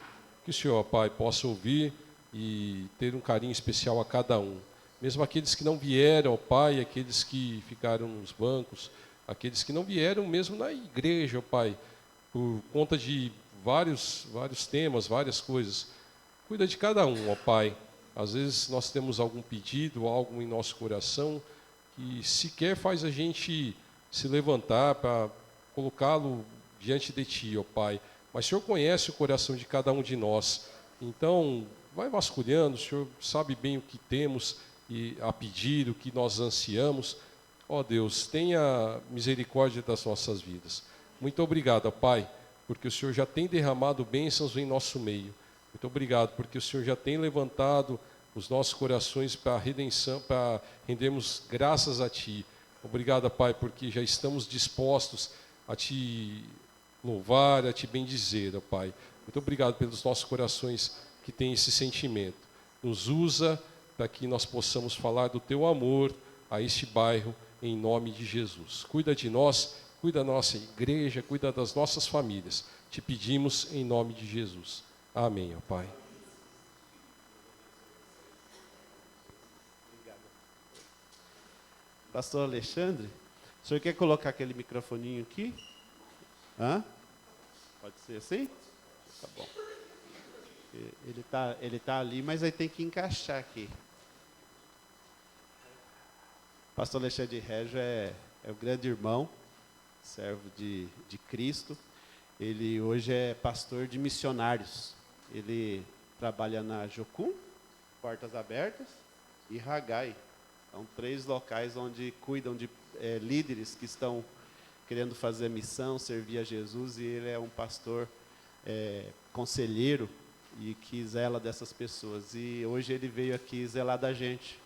que o Senhor, ó Pai, possa ouvir e ter um carinho especial a cada um. Mesmo aqueles que não vieram, ó Pai, aqueles que ficaram nos bancos, aqueles que não vieram mesmo na igreja, ó Pai, por conta de vários temas, várias coisas. Cuida de cada um, ó Pai. Às vezes nós temos algum pedido, algo em nosso coração, que sequer faz a gente se levantar para colocá-lo diante de Ti, ó Pai. Mas o Senhor conhece o coração de cada um de nós. Então, vai vasculhando, o Senhor sabe bem o que temos a pedir, o que nós ansiamos. Ó Deus, tenha misericórdia das nossas vidas. Muito obrigado, ó Pai, porque o Senhor já tem derramado bênçãos em nosso meio. Muito obrigado, porque o Senhor já tem levantado os nossos corações para a redenção, para rendermos graças a Ti. Obrigado, Pai, porque já estamos dispostos a Te louvar, a Te bendizer, ó Pai. Muito obrigado pelos nossos corações que têm esse sentimento. Nos usa para que nós possamos falar do Teu amor a este bairro, em nome de Jesus. Cuida de nós, cuida da nossa igreja, cuida das nossas famílias. Te pedimos em nome de Jesus. Amém, ó Pai. Obrigado. Pastor Alexandre, o senhor quer colocar aquele microfoninho aqui? Pode ser assim? Tá bom. Ele tá ali, mas aí tem que encaixar aqui. Pastor Alexandre Régio é o grande irmão, servo de Cristo. Ele hoje é pastor de missionários. Ele trabalha na Jocum, Portas Abertas e Hagai. São 3 locais onde cuidam de líderes que estão querendo fazer missão, servir a Jesus, e ele é um pastor conselheiro e que zela dessas pessoas. E hoje ele veio aqui zelar da gente,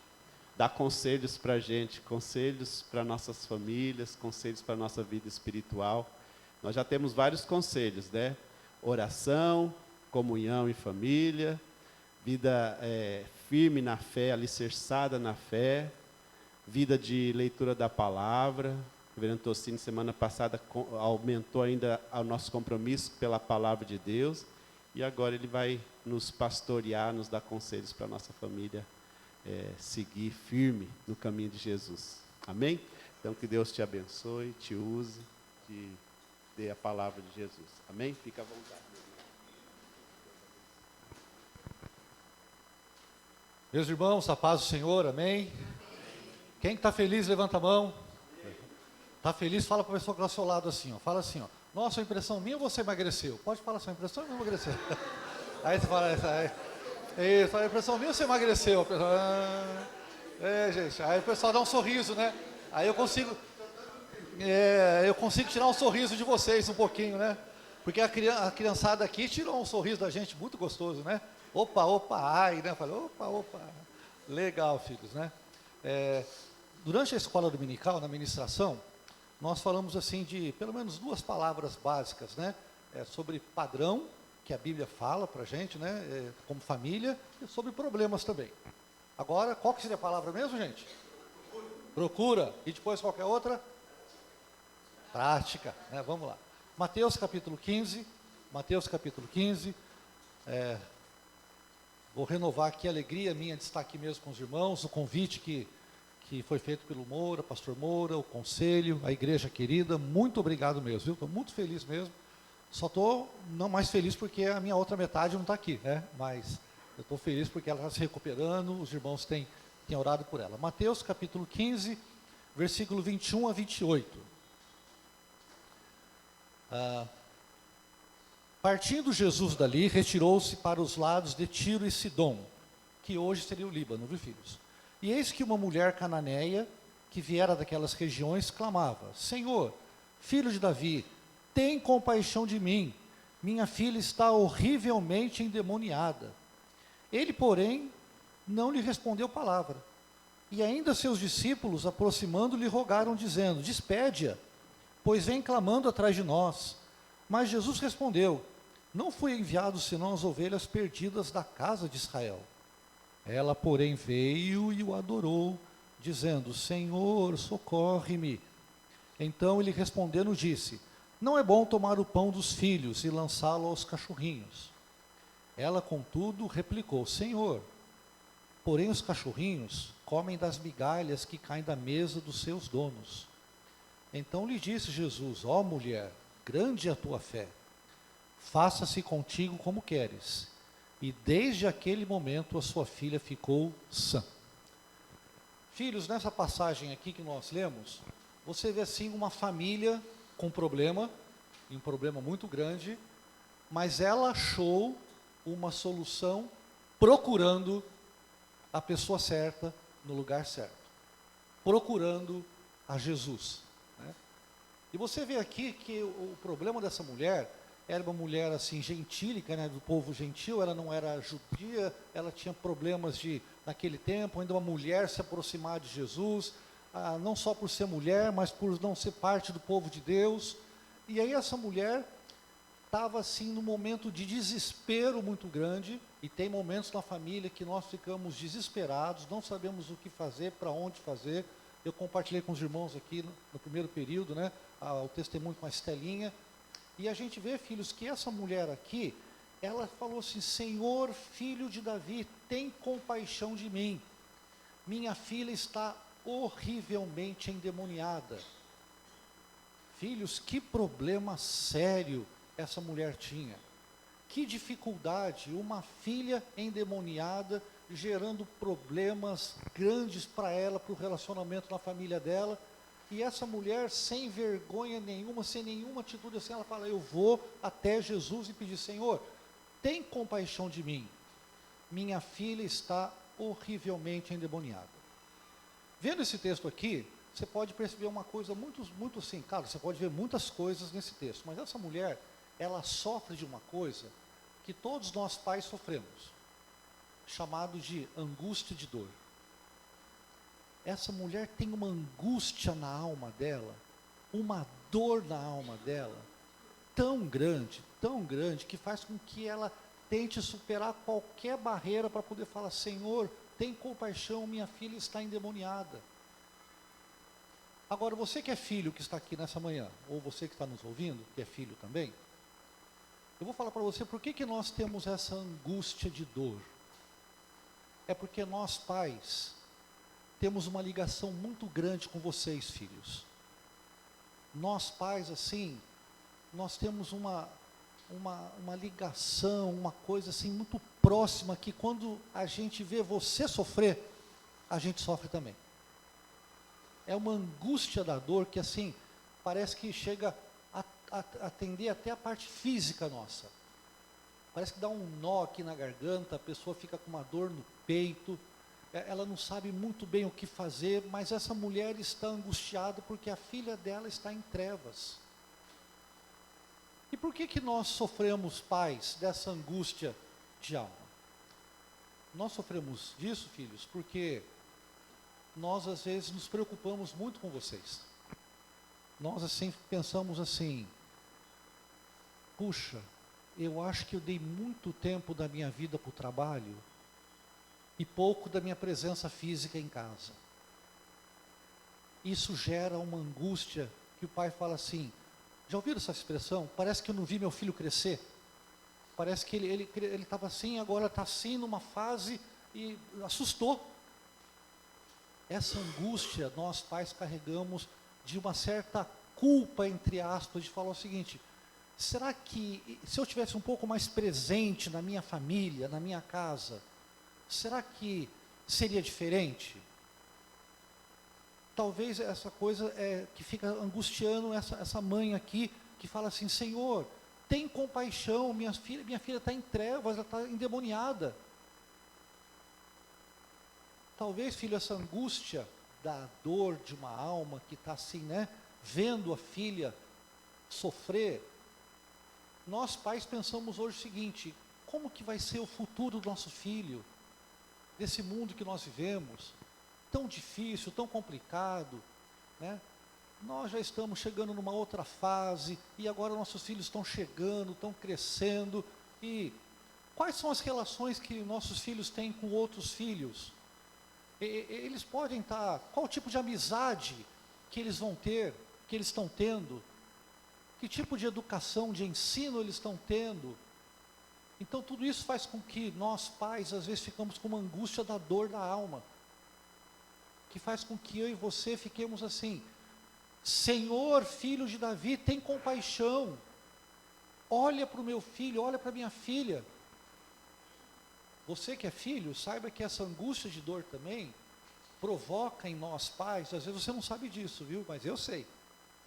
dar conselhos para a gente, conselhos para nossas famílias, conselhos para a nossa vida espiritual. Nós já temos vários conselhos, né? Oração, comunhão em família, vida firme na fé, alicerçada na fé, vida de leitura da palavra. O reverendo Tocini, semana passada, aumentou ainda o nosso compromisso pela palavra de Deus, e agora ele vai nos pastorear, nos dar conselhos para a nossa família seguir firme no caminho de Jesus. Amém? Então, que Deus te abençoe, te use, te dê a palavra de Jesus. Amém? Fica à vontade. Meus irmãos, a paz do Senhor, amém? Quem está feliz, levanta a mão. Está feliz, fala para a pessoa que está ao seu lado assim, ó. Fala assim, ó. Nossa, a impressão minha ou você emagreceu? Pode falar, sua impressão ou não emagreceu? Aí você fala, isso, a impressão minha ou você emagreceu? A pessoa, gente, aí o pessoal dá um sorriso, né? Aí eu consigo tirar um sorriso de vocês um pouquinho, né? Porque a criançada aqui tirou um sorriso da gente muito gostoso, né? Opa, opa, ai, né? Falei, opa, opa. Legal, filhos, né? Durante a escola dominical, na ministração, nós falamos assim de pelo menos 2 palavras básicas, né? Sobre padrão, que a Bíblia fala para a gente, né? Como família, e sobre problemas também. Agora, qual que seria a palavra mesmo, gente? Procura. E depois qualquer outra? Prática, né? Vamos lá. Mateus capítulo 15. Vou renovar aqui a alegria minha de estar aqui mesmo com os irmãos, o convite que foi feito pelo Moura, pastor Moura, o conselho, a igreja querida. Muito obrigado mesmo, viu? Estou muito feliz mesmo. Só estou não mais feliz porque a minha outra metade não está aqui, né? Mas eu estou feliz porque ela está se recuperando, os irmãos têm orado por ela. Mateus capítulo 15, versículo 21 a 28. Partindo Jesus dali, retirou-se para os lados de Tiro e Sidom, que hoje seria o Líbano, viu, filhos? E eis que uma mulher cananeia, que viera daquelas regiões, clamava: Senhor, filho de Davi, tem compaixão de mim, minha filha está horrivelmente endemoniada. Ele, porém, não lhe respondeu palavra. E ainda seus discípulos, aproximando, lhe rogaram, dizendo: Despede-a, pois vem clamando atrás de nós. Mas Jesus respondeu: Não fui enviado senão as ovelhas perdidas da casa de Israel. Ela, porém, veio e o adorou, dizendo: Senhor, socorre-me. Então ele respondendo disse: Não é bom tomar o pão dos filhos e lançá-lo aos cachorrinhos. Ela, contudo, replicou: Senhor, porém os cachorrinhos comem das migalhas que caem da mesa dos seus donos. Então lhe disse Jesus: Ó mulher, grande é a tua fé, faça-se contigo como queres. E desde aquele momento a sua filha ficou sã. Filhos, nessa passagem aqui que nós lemos, você vê assim uma família com problema, e um problema muito grande, mas ela achou uma solução procurando a pessoa certa no lugar certo, procurando a Jesus, né? E você vê aqui que o problema dessa mulher era uma mulher assim gentílica, né, do povo gentil. Ela não era judia, ela tinha problemas de, naquele tempo, ainda uma mulher se aproximar de Jesus, não só por ser mulher, mas por não ser parte do povo de Deus. E aí essa mulher estava assim num momento de desespero muito grande, e tem momentos na família que nós ficamos desesperados, não sabemos o que fazer, para onde fazer. Eu compartilhei com os irmãos aqui no primeiro período, né, o testemunho com a Estelinha. E a gente vê, filhos, que essa mulher aqui, ela falou assim: Senhor, filho de Davi, tem compaixão de mim. Minha filha está horrivelmente endemoniada. Filhos, que problema sério essa mulher tinha. Que dificuldade, uma filha endemoniada, gerando problemas grandes para ela, para o relacionamento na família dela. E essa mulher, sem vergonha nenhuma, sem nenhuma atitude assim, ela fala: eu vou até Jesus e pedir: Senhor, tem compaixão de mim. Minha filha está horrivelmente endemoniada. Vendo esse texto aqui, você pode perceber uma coisa muito assim, claro, você pode ver muitas coisas nesse texto, mas essa mulher, ela sofre de uma coisa que todos nós pais sofremos, chamado de angústia de dor. Essa mulher tem uma angústia na alma dela, uma dor na alma dela, tão grande, que faz com que ela tente superar qualquer barreira para poder falar: Senhor, tem compaixão, minha filha está endemoniada. Agora, você que é filho, que está aqui nessa manhã, ou você que está nos ouvindo, que é filho também, eu vou falar para você por que nós temos essa angústia de dor. É porque nós, pais, temos uma ligação muito grande com vocês, filhos. Nós, pais, assim, nós temos uma ligação, uma coisa assim muito próxima, que quando a gente vê você sofrer, a gente sofre também. É uma angústia da dor que assim, parece que chega a atender até a parte física nossa. Parece que dá um nó aqui na garganta, a pessoa fica com uma dor no peito, ela não sabe muito bem o que fazer, mas essa mulher está angustiada porque a filha dela está em trevas. E por que nós sofremos, pais, dessa angústia de alma? Nós sofremos disso, filhos, porque nós às vezes nos preocupamos muito com vocês. Nós assim pensamos assim: puxa, eu acho que eu dei muito tempo da minha vida para o trabalho e pouco da minha presença física em casa. Isso gera uma angústia que o pai fala assim: já ouviram essa expressão? Parece que eu não vi meu filho crescer. Parece que ele estava assim, agora está assim numa fase e assustou. Essa angústia nós pais carregamos de uma certa culpa, entre aspas, de falar o seguinte: será que se eu tivesse um pouco mais presente na minha família, na minha casa, será que seria diferente? Talvez essa coisa que fica angustiando essa mãe aqui, que fala assim: Senhor, tem compaixão, minha filha está em trevas, ela está endemoniada. Talvez, filho, essa angústia da dor de uma alma que está assim, né, vendo a filha sofrer, nós pais pensamos hoje o seguinte: como que vai ser o futuro do nosso filho, desse mundo que nós vivemos, tão difícil, tão complicado, né? Nós já estamos chegando numa outra fase, e agora nossos filhos estão chegando, estão crescendo, e quais são as relações que nossos filhos têm com outros filhos? Eles podem estar, qual tipo de amizade que eles vão ter, que eles estão tendo? Que tipo de educação, de ensino eles estão tendo? Então tudo isso faz com que nós pais às vezes ficamos com uma angústia da dor da alma, que faz com que eu e você fiquemos assim: Senhor, filho de Davi, tem compaixão, olha para o meu filho, olha para a minha filha. Você que é filho, saiba que essa angústia de dor também provoca em nós pais, às vezes você não sabe disso, viu? Mas eu sei,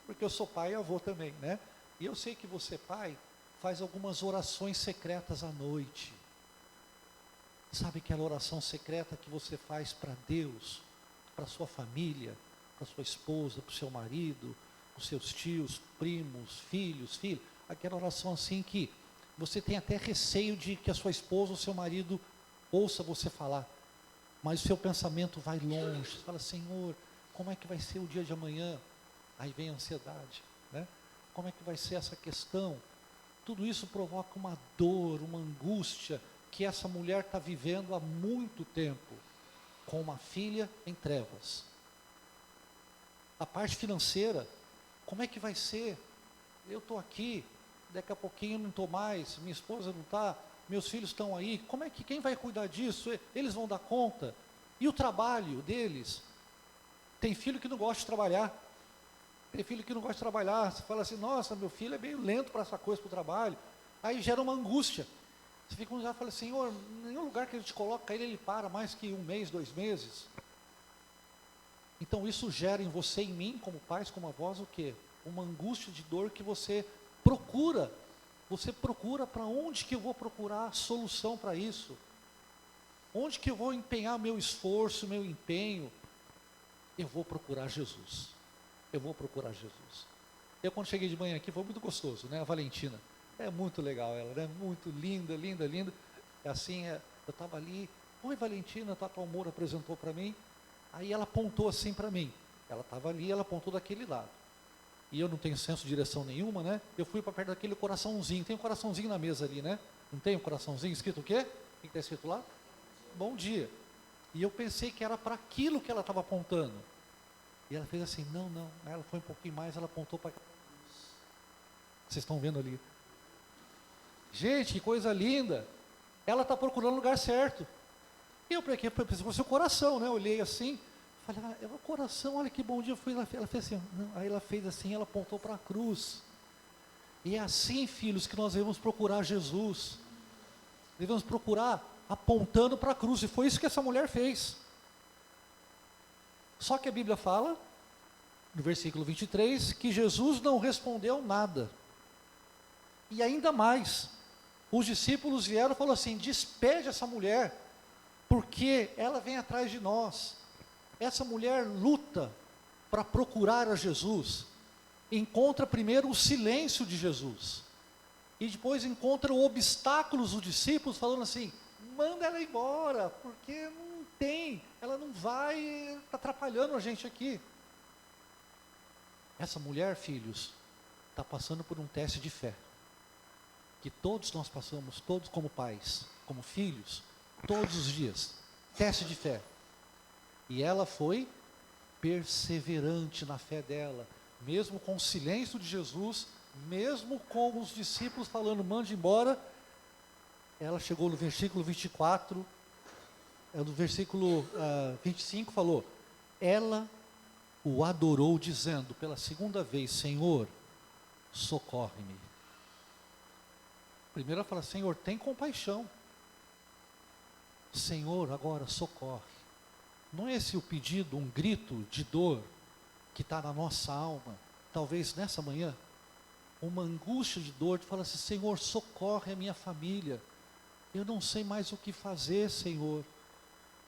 porque eu sou pai e avô também, né? E eu sei que você, pai, faz algumas orações secretas à noite. Sabe aquela oração secreta que você faz para Deus, para sua família, para sua esposa, para o seu marido, para os seus tios, primos, filhos, aquela oração assim que você tem até receio de que a sua esposa ou seu marido ouça você falar, mas o seu pensamento vai longe. Você fala: Senhor, como é que vai ser o dia de amanhã? Aí vem a ansiedade, né? Como é que vai ser essa questão? Tudo isso provoca uma dor, uma angústia que essa mulher está vivendo há muito tempo, com uma filha em trevas. A parte financeira, como é que vai ser? Eu estou aqui, daqui a pouquinho não estou mais, minha esposa não está, meus filhos estão aí, como é que, quem vai cuidar disso? Eles vão dar conta? E o trabalho deles? Tem filho que não gosta de trabalhar, você fala assim: nossa, meu filho é meio lento para essa coisa, para o trabalho, aí gera uma angústia, você fica já fala: Senhor, nenhum lugar que a gente coloca ele para mais que 1 mês, 2 meses, então isso gera em você e em mim, como pais, como avós, o quê? Uma angústia de dor que você procura para onde que eu vou procurar solução para isso? Onde que eu vou empenhar meu esforço, meu empenho? Eu vou procurar Jesus. Eu vou procurar Jesus. Eu, quando cheguei de manhã aqui, foi muito gostoso, né? A Valentina. É muito legal ela, né? Muito linda, linda, linda. É assim, eu estava ali. Oi, Valentina, Tata Almoura apresentou para mim. Aí ela apontou assim para mim. Ela estava ali, ela apontou daquele lado. E eu não tenho senso de direção nenhuma, né? Eu fui para perto daquele coraçãozinho. Tem um coraçãozinho na mesa ali, né? Não tem um coraçãozinho escrito o quê? O que está escrito lá? Bom dia. E eu pensei que era para aquilo que ela estava apontando. E ela fez assim, não. Ela foi um pouquinho mais, ela apontou para... Vocês estão vendo ali. Gente, que coisa linda. Ela está procurando o lugar certo. E eu pensei que fosse o coração, né? Eu olhei assim, falei, é o coração, olha que bom dia. Ela fez assim, não. Aí ela fez assim, ela apontou para a cruz. E é assim, filhos, que nós devemos procurar Jesus. Devemos procurar apontando para a cruz. E foi isso que essa mulher fez. Só que a Bíblia fala, no versículo 23, que Jesus não respondeu nada. E ainda mais, os discípulos vieram e falaram assim, despede essa mulher, porque ela vem atrás de nós. Essa mulher luta para procurar a Jesus. Encontra primeiro o silêncio de Jesus. E depois encontra obstáculos dos discípulos, falando assim, manda ela embora, porque não tem, ela não vai, está atrapalhando a gente aqui. Essa mulher, filhos, está passando por um teste de fé. Que todos nós passamos, todos como pais, como filhos, todos os dias. Teste de fé. E ela foi perseverante na fé dela, mesmo com o silêncio de Jesus, mesmo com os discípulos falando, mande embora, ela chegou no versículo 24, no versículo 25 falou, ela o adorou dizendo, pela segunda vez, Senhor, socorre-me. Primeiro ela fala, Senhor, tem compaixão. Senhor, agora socorre. Não é esse o pedido, um grito de dor que está na nossa alma? Talvez nessa manhã, uma angústia de dor, de falar assim, Senhor, socorre a minha família. Eu não sei mais o que fazer, Senhor.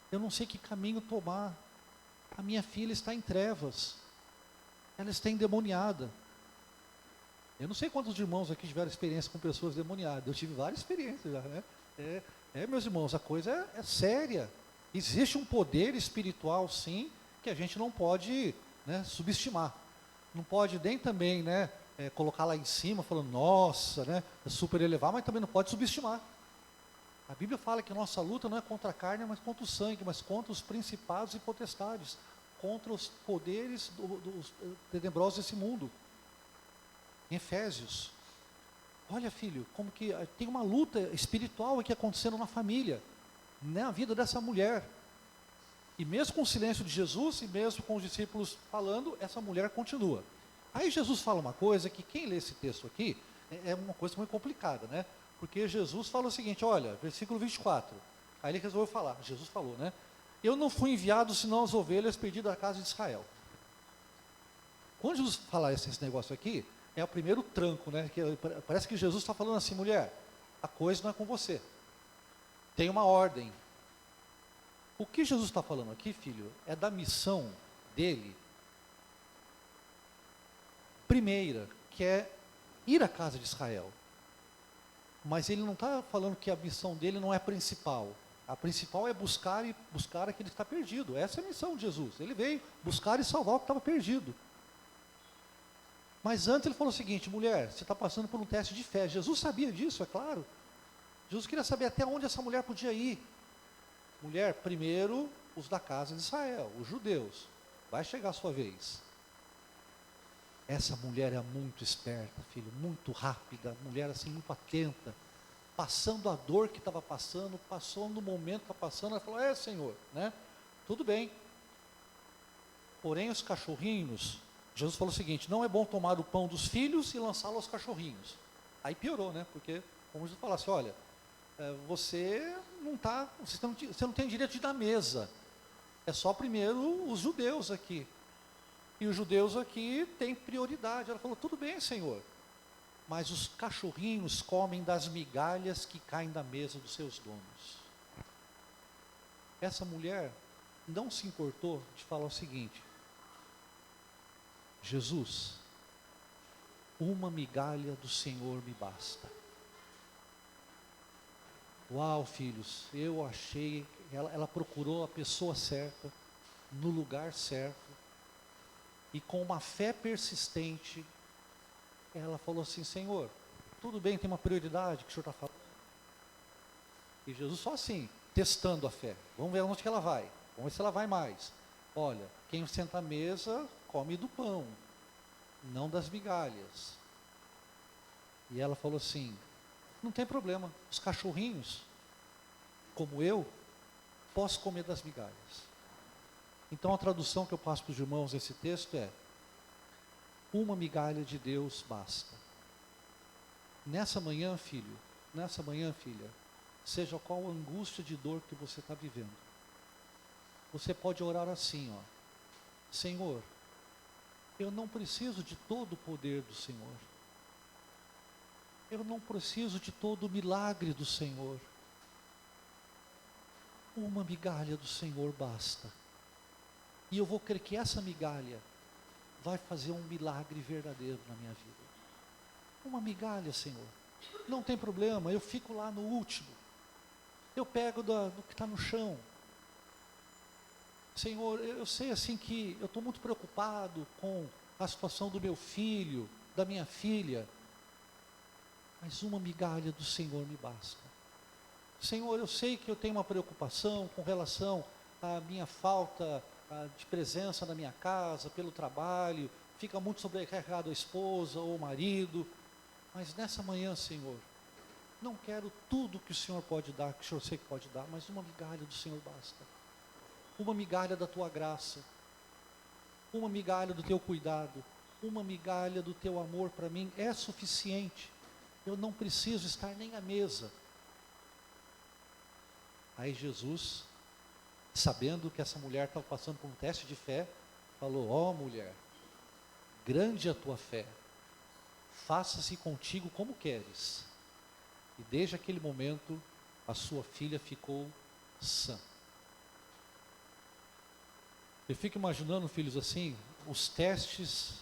Eu não sei que caminho tomar. A minha filha está em trevas. Ela está endemoniada. Eu não sei quantos irmãos aqui tiveram experiência com pessoas demoniadas. Eu tive várias experiências já, né? Meus irmãos, a coisa é séria. Existe um poder espiritual, sim, que a gente não pode, né, subestimar. Não pode nem também, né, colocar lá em cima, falando, nossa, né, super elevar, mas também não pode subestimar. A Bíblia fala que a nossa luta não é contra a carne, mas contra o sangue, mas contra os principados e potestades, contra os poderes dos tenebrosos desse mundo. Em Efésios, olha, filho, como que tem uma luta espiritual aqui acontecendo na família, na vida dessa mulher. E mesmo com o silêncio de Jesus, e mesmo com os discípulos falando, essa mulher continua. Aí Jesus fala uma coisa que quem lê esse texto aqui, é uma coisa muito complicada, né? Porque Jesus fala o seguinte, olha, versículo 24, aí ele resolveu falar, Jesus falou, né? Eu não fui enviado senão as ovelhas perdidas da casa de Israel. Quando Jesus fala esse negócio aqui, é o primeiro tranco, né? Que parece que Jesus está falando assim, mulher, a coisa não é com você. Tem uma ordem. O que Jesus está falando aqui, filho, é da missão dele. Primeira, que é ir à casa de Israel. Mas ele não está falando que a missão dele não é a principal. A principal é buscar aquele que está perdido. Essa é a missão de Jesus. Ele veio buscar e salvar o que estava perdido. Mas antes ele falou o seguinte, mulher, você está passando por um teste de fé. Jesus sabia disso, é claro. Jesus queria saber até onde essa mulher podia ir. Mulher, primeiro os da casa de Israel, os judeus. Vai chegar a sua vez. Essa mulher é muito esperta, filho, muito rápida, mulher assim, muito atenta. Passando a dor que estava passando, passou no momento que está passando, ela falou, Senhor, né? Tudo bem. Porém, os cachorrinhos, Jesus falou o seguinte, não é bom tomar o pão dos filhos e lançá-lo aos cachorrinhos. Aí piorou, né? Porque, como Jesus falasse, olha, você não tem direito de ir na mesa. É só primeiro os judeus aqui. E os judeus aqui têm prioridade. Ela falou, tudo bem, Senhor. Mas os cachorrinhos comem das migalhas que caem da mesa dos seus donos. essa mulher não se importou de falar o seguinte: Jesus, uma migalha do Senhor me basta. Uau, filhos, eu achei, ela procurou a pessoa certa, no lugar certo, e com uma fé persistente, ela falou assim: Senhor, tudo bem, tem uma prioridade que o Senhor está falando. E Jesus só assim, testando a fé. Vamos ver onde que ela vai, vamos ver se ela vai mais. Olha, quem senta à mesa, come do pão, não das migalhas. E ela falou assim: não tem problema, os cachorrinhos, como eu, posso comer das migalhas. Então a tradução que eu passo para os irmãos nesse texto é: uma migalha de Deus basta. Nessa manhã, filho, nessa manhã, filha, seja qual a angústia de dor que você está vivendo, você pode orar assim, ó: Senhor, eu não preciso de todo o poder do Senhor. Eu não preciso de todo o milagre do Senhor. Uma migalha do Senhor basta. E eu vou crer que essa migalha vai fazer um milagre verdadeiro na minha vida. Uma migalha, Senhor. Não tem problema, eu fico lá no último. Eu pego do que está no chão. Senhor, eu sei assim que eu estou muito preocupado com a situação do meu filho, da minha filha, mas uma migalha do Senhor me basta. Senhor, eu sei que eu tenho uma preocupação com relação à minha falta de presença na minha casa, pelo trabalho, fica muito sobrecarregado a esposa ou o marido, mas nessa manhã, Senhor, não quero tudo que o Senhor pode dar, que o Senhor sei que pode dar, mas uma migalha do Senhor basta. Uma migalha da tua graça, uma migalha do teu cuidado, uma migalha do teu amor para mim é suficiente. Eu não preciso estar nem à mesa. Aí Jesus, sabendo que essa mulher estava passando por um teste de fé, falou: ó mulher, grande a tua fé, faça-se contigo como queres. E desde aquele momento, a sua filha ficou sã. Eu fico imaginando, filhos, assim, os testes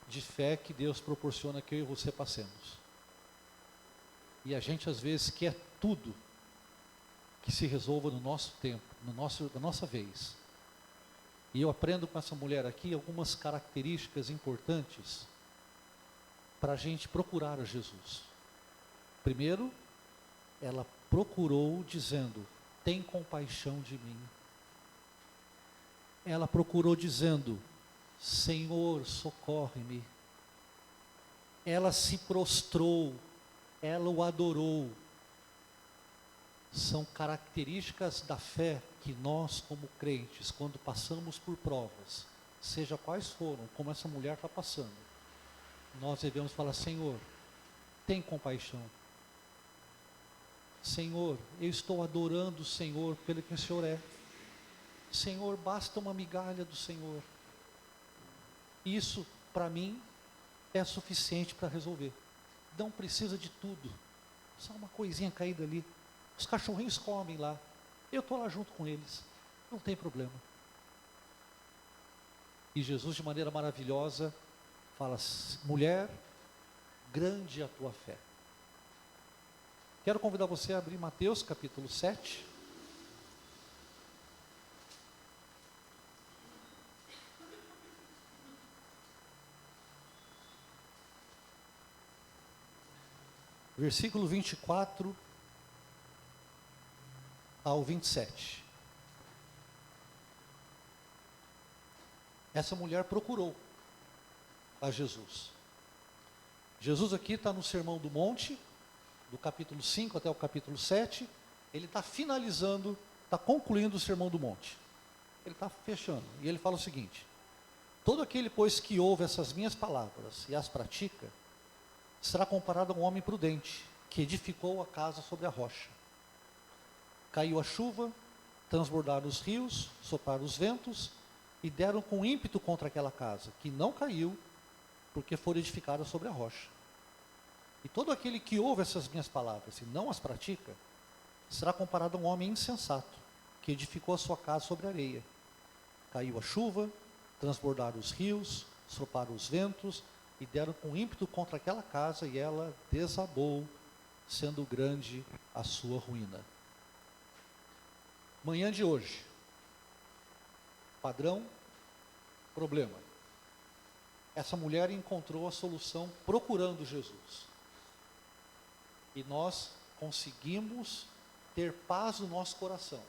de fé que Deus proporciona que eu e você passemos. E a gente às vezes quer tudo que se resolva no nosso tempo, da nossa vez. E eu aprendo com essa mulher aqui algumas características importantes para a gente procurar a Jesus. Primeiro, ela procurou dizendo: tem compaixão de mim. Ela procurou dizendo: Senhor, socorre-me. Ela se prostrou, ela o adorou. São características da fé que nós, como crentes, quando passamos por provas, seja quais foram, como essa mulher está passando, nós devemos falar: Senhor, tem compaixão. Senhor, eu estou adorando o Senhor pelo que o Senhor é. Senhor, basta uma migalha do Senhor. Isso, para mim, é suficiente para resolver. Não precisa de tudo. Só uma coisinha caída ali. Os cachorrinhos comem lá. Eu estou lá junto com eles. Não tem problema. E Jesus, de maneira maravilhosa, fala: mulher, grande é a tua fé. Quero convidar você a abrir Mateus capítulo 7. Versículo 24 ao 27. Essa mulher procurou a Jesus. Jesus aqui está no Sermão do Monte, do capítulo 5 até o capítulo 7. Ele está finalizando, está concluindo o Sermão do Monte. Ele está fechando. E ele fala o seguinte: todo aquele, pois, que ouve essas minhas palavras e as pratica, será comparado a um homem prudente, que edificou a casa sobre a rocha. Caiu a chuva, transbordaram os rios, sopraram os ventos, e deram com ímpeto contra aquela casa, que não caiu, porque foi edificada sobre a rocha. E todo aquele que ouve essas minhas palavras e não as pratica, será comparado a um homem insensato, que que edificou a sua casa sobre a areia. Caiu a chuva, transbordaram os rios, sopraram os ventos e deram com ímpeto contra aquela casa, e ela desabou, sendo grande a sua ruína. Manhã de hoje, padrão, problema. Essa mulher encontrou a solução procurando Jesus. E nós conseguimos ter paz no nosso coração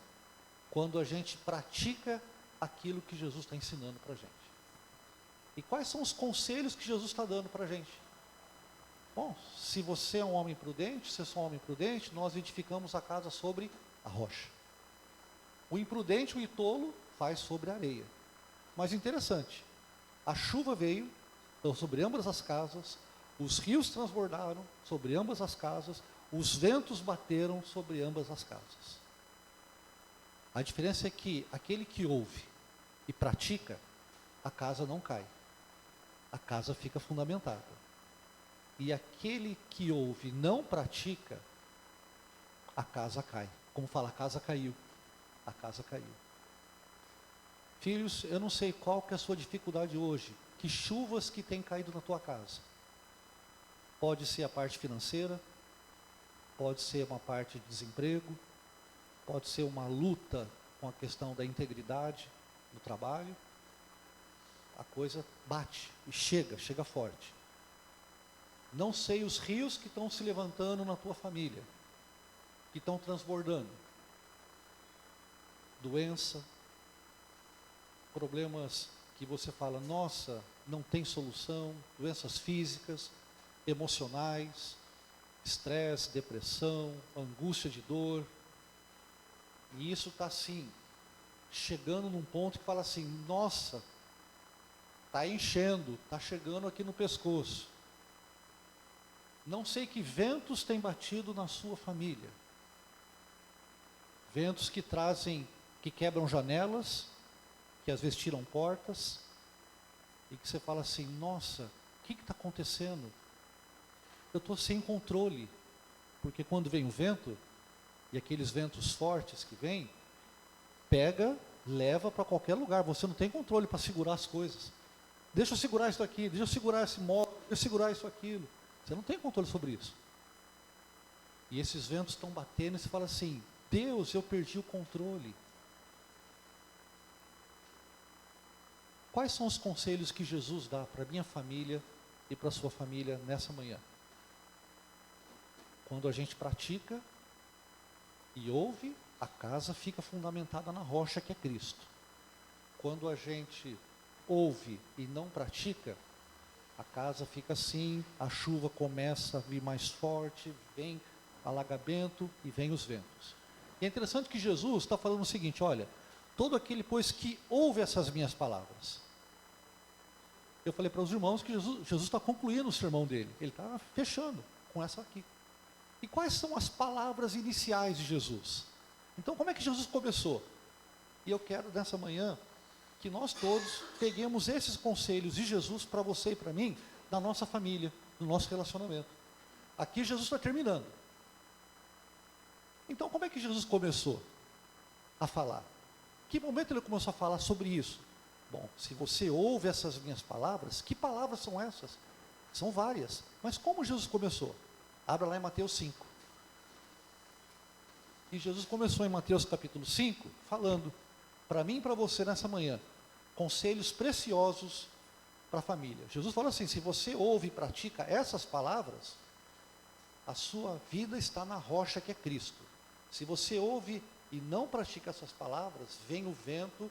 quando a gente pratica aquilo que Jesus está ensinando para a gente. E quais são os conselhos que Jesus está dando para a gente? Bom, se você é um homem prudente, se eu sou um homem prudente, nós edificamos a casa sobre a rocha. O imprudente, o tolo, faz sobre a areia. Mas interessante, a chuva veio sobre ambas as casas, os rios transbordaram sobre ambas as casas, os ventos bateram sobre ambas as casas. A diferença é que aquele que ouve e pratica, a casa não cai. A casa fica fundamentada. E aquele que ouve e não pratica, a casa cai. Como fala, a casa caiu. A casa caiu. Filhos, eu não sei qual que é a sua dificuldade hoje. Que chuvas que tem caído na tua casa. Pode ser a parte financeira, pode ser uma parte de desemprego, pode ser uma luta com a questão da integridade no trabalho. A coisa bate e chega forte. Não sei os rios que estão se levantando na tua família, que estão transbordando. Doença, problemas que você fala, nossa, não tem solução, doenças físicas, emocionais, estresse, depressão, angústia de dor. E isso está assim, chegando num ponto que fala assim, nossa, está enchendo, está chegando aqui no pescoço. Não sei que ventos têm batido na sua família. Ventos que trazem, que quebram janelas, que às vezes tiram portas, e que você fala assim, nossa, o que está acontecendo? Eu estou sem controle, porque quando vem o vento, e aqueles ventos fortes que vêm, pega, leva para qualquer lugar, você não tem controle para segurar as coisas. Deixa eu segurar isso aqui, deixa eu segurar esse móvel, deixa eu segurar isso aquilo. Você não tem controle sobre isso. E esses ventos estão batendo e você fala assim, Deus, eu perdi o controle. Quais são os conselhos que Jesus dá para a minha família e para a sua família nessa manhã? Quando a gente pratica e ouve, a casa fica fundamentada na rocha que é Cristo. Quando a gente ouve e não pratica, a casa fica assim, a chuva começa a vir mais forte, vem alagamento e vem os ventos. E é interessante que Jesus está falando o seguinte, olha, todo aquele, pois, que ouve essas minhas palavras. Eu falei para os irmãos que Jesus está concluindo o sermão dele, ele está fechando com essa aqui. E quais são as palavras iniciais de Jesus? Então, como é que Jesus começou? E eu quero, nessa manhã, que nós todos peguemos esses conselhos de Jesus para você e para mim, na nossa família, no nosso relacionamento. Aqui Jesus está terminando. Então, como é que Jesus começou a falar? Que momento ele começou a falar sobre isso? Bom, se você ouve essas minhas palavras, que palavras são essas? São várias. Mas como Jesus começou? Abra lá em Mateus 5. E Jesus começou em Mateus capítulo 5, falando para mim e para você nessa manhã, conselhos preciosos para a família. Jesus falou assim, se você ouve e pratica essas palavras, a sua vida está na rocha que é Cristo. Se você ouve e não pratica essas palavras, vem o vento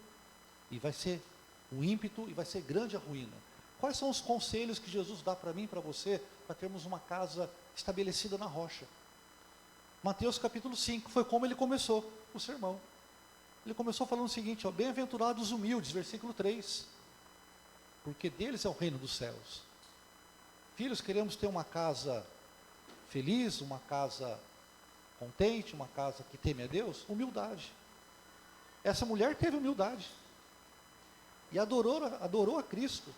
e vai ser um ímpeto e vai ser grande a ruína. Quais são os conselhos que Jesus dá para mim e para você, para termos uma casa estabelecida na rocha? Mateus capítulo 5, foi como ele começou o sermão. Ele começou falando o seguinte, ó, bem-aventurados os humildes, versículo 3, porque deles é o reino dos céus. Filhos, queremos ter uma casa feliz, uma casa contente, uma casa que teme a Deus? Humildade. Essa mulher teve humildade, e adorou a Cristo,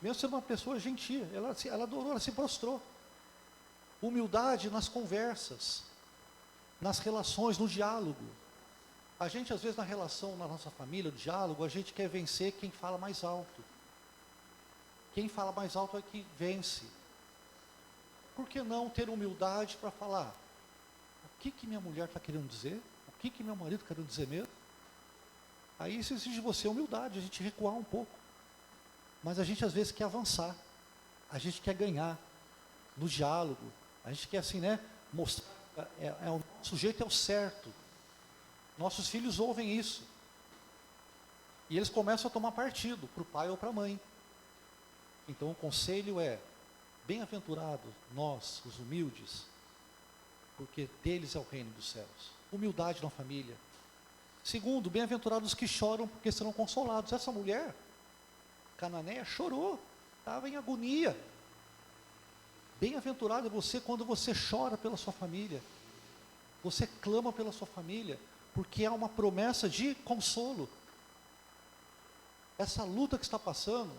mesmo sendo uma pessoa gentil, ela adorou, ela se prostrou. Humildade nas conversas, nas relações, no diálogo. A gente, às vezes, na relação, na nossa família, no diálogo, a gente quer vencer quem fala mais alto. Quem fala mais alto é que vence. Por que não ter humildade para falar? O que minha mulher está querendo dizer? O que meu marido está querendo dizer mesmo? Aí isso exige de você humildade, a gente recuar um pouco. Mas a gente, às vezes, quer avançar. A gente quer ganhar no diálogo. A gente quer, assim, né, mostrar. O nosso jeito é o certo. Nossos filhos ouvem isso. E eles começam a tomar partido, para o pai ou para a mãe. Então o conselho é, bem-aventurados nós, os humildes, porque deles é o reino dos céus. Humildade na família. Segundo, bem-aventurados os que choram, porque serão consolados. Essa mulher, cananeia, chorou, estava em agonia. Bem-aventurado é você quando você chora pela sua família. Você clama pela sua família, porque há uma promessa de consolo. Essa luta que está passando,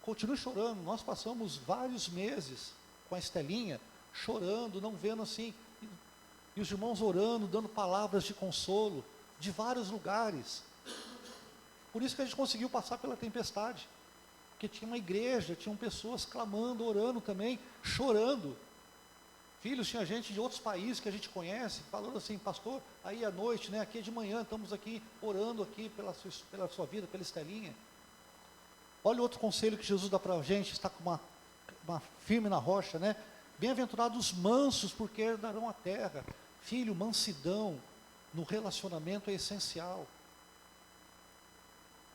continue chorando. Nós passamos vários meses com a Estelinha, chorando, não vendo assim, e os irmãos orando, dando palavras de consolo, de vários lugares. Por isso que a gente conseguiu passar pela tempestade, porque tinha uma igreja, tinham pessoas clamando, orando também, chorando. Filhos, tinha gente de outros países que a gente conhece, falando assim, pastor, aí à noite, né, aqui é de manhã, estamos aqui orando aqui pela sua vida, pela Estelinha. Olha outro conselho que Jesus dá para a gente, está com uma firme na rocha, né? Bem-aventurados os mansos, porque herdarão a terra. Filho, mansidão no relacionamento é essencial.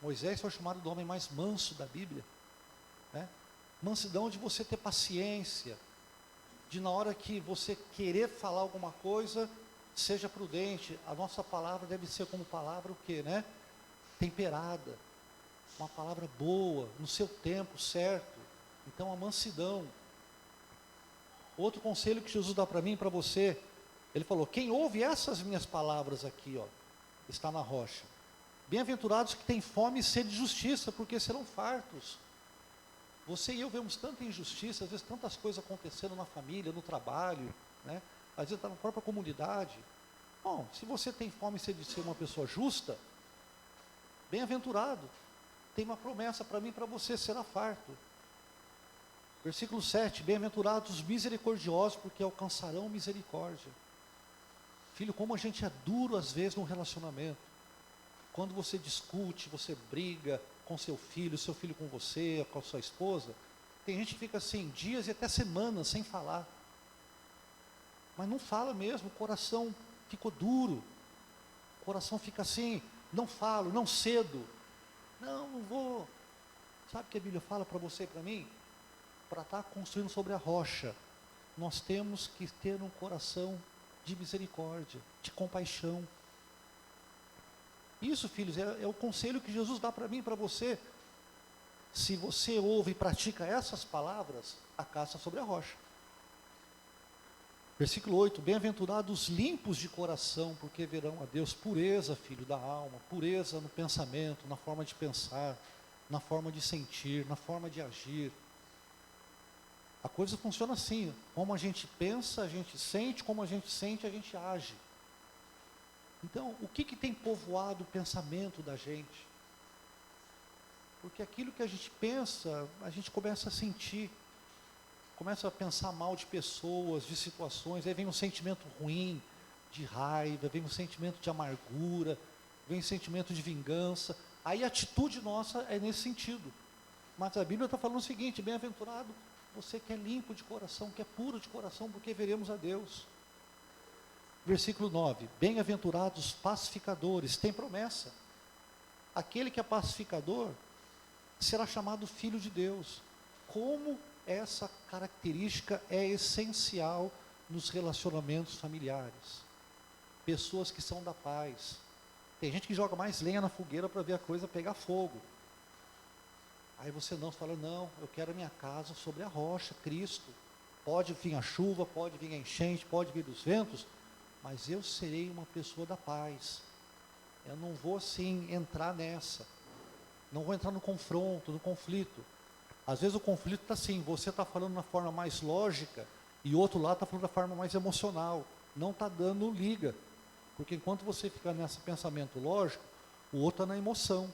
Moisés foi chamado do homem mais manso da Bíblia, né? Mansidão de você ter paciência, de na hora que você querer falar alguma coisa, seja prudente. A nossa palavra deve ser como palavra o quê, né? Temperada, uma palavra boa, no seu tempo certo. Então a mansidão. Outro conselho que Jesus dá para mim e para você, ele falou, quem ouve essas minhas palavras aqui, ó, está na rocha. Bem-aventurados que têm fome e sede de justiça, porque serão fartos. Você e eu vemos tanta injustiça, às vezes tantas coisas acontecendo na família, no trabalho, né? Às vezes na própria comunidade. Bom, se você tem fome e sede de ser uma pessoa justa, bem-aventurado. Tem uma promessa para mim e para você, será farto. Versículo 7, bem-aventurados os misericordiosos, porque alcançarão misericórdia. Filho, como a gente é duro às vezes no relacionamento. Quando você discute, você briga com seu filho com você, com a sua esposa, tem gente que fica assim, dias e até semanas sem falar. Mas não fala mesmo, o coração ficou duro. O coração fica assim, não falo, não cedo. Não vou. Sabe o que a Bíblia fala para você e para mim? Para estar construindo sobre a rocha, nós temos que ter um coração de misericórdia, de compaixão. Isso, filhos, é o conselho que Jesus dá para mim e para você. Se você ouve e pratica essas palavras, a casa sobre a rocha. Versículo 8, bem-aventurados limpos de coração, porque verão a Deus. Pureza, filho, da alma, pureza no pensamento, na forma de pensar, na forma de sentir, na forma de agir. A coisa funciona assim, como a gente pensa, a gente sente, como a gente sente, a gente age. Então, o que tem povoado o pensamento da gente? Porque aquilo que a gente pensa, a gente começa a sentir, começa a pensar mal de pessoas, de situações, aí vem um sentimento ruim, de raiva, vem um sentimento de amargura, vem um sentimento de vingança, aí a atitude nossa é nesse sentido. Mas a Bíblia está falando o seguinte, bem-aventurado você que é limpo de coração, que é puro de coração, porque veremos a Deus. Versículo 9, bem-aventurados pacificadores, tem promessa. Aquele que é pacificador será chamado filho de Deus. Como essa característica é essencial nos relacionamentos familiares. Pessoas que são da paz. Tem gente que joga mais lenha na fogueira para ver a coisa pegar fogo. Aí você não fala, não, eu quero a minha casa sobre a rocha, Cristo. Pode vir a chuva, pode vir a enchente, pode vir os ventos, mas eu serei uma pessoa da paz. Eu não vou assim entrar nessa. Não vou entrar no confronto, no conflito. Às vezes o conflito está assim, você está falando na forma mais lógica e o outro lado está falando da forma mais emocional. Não está dando liga. Porque enquanto você fica nesse pensamento lógico, o outro está na emoção.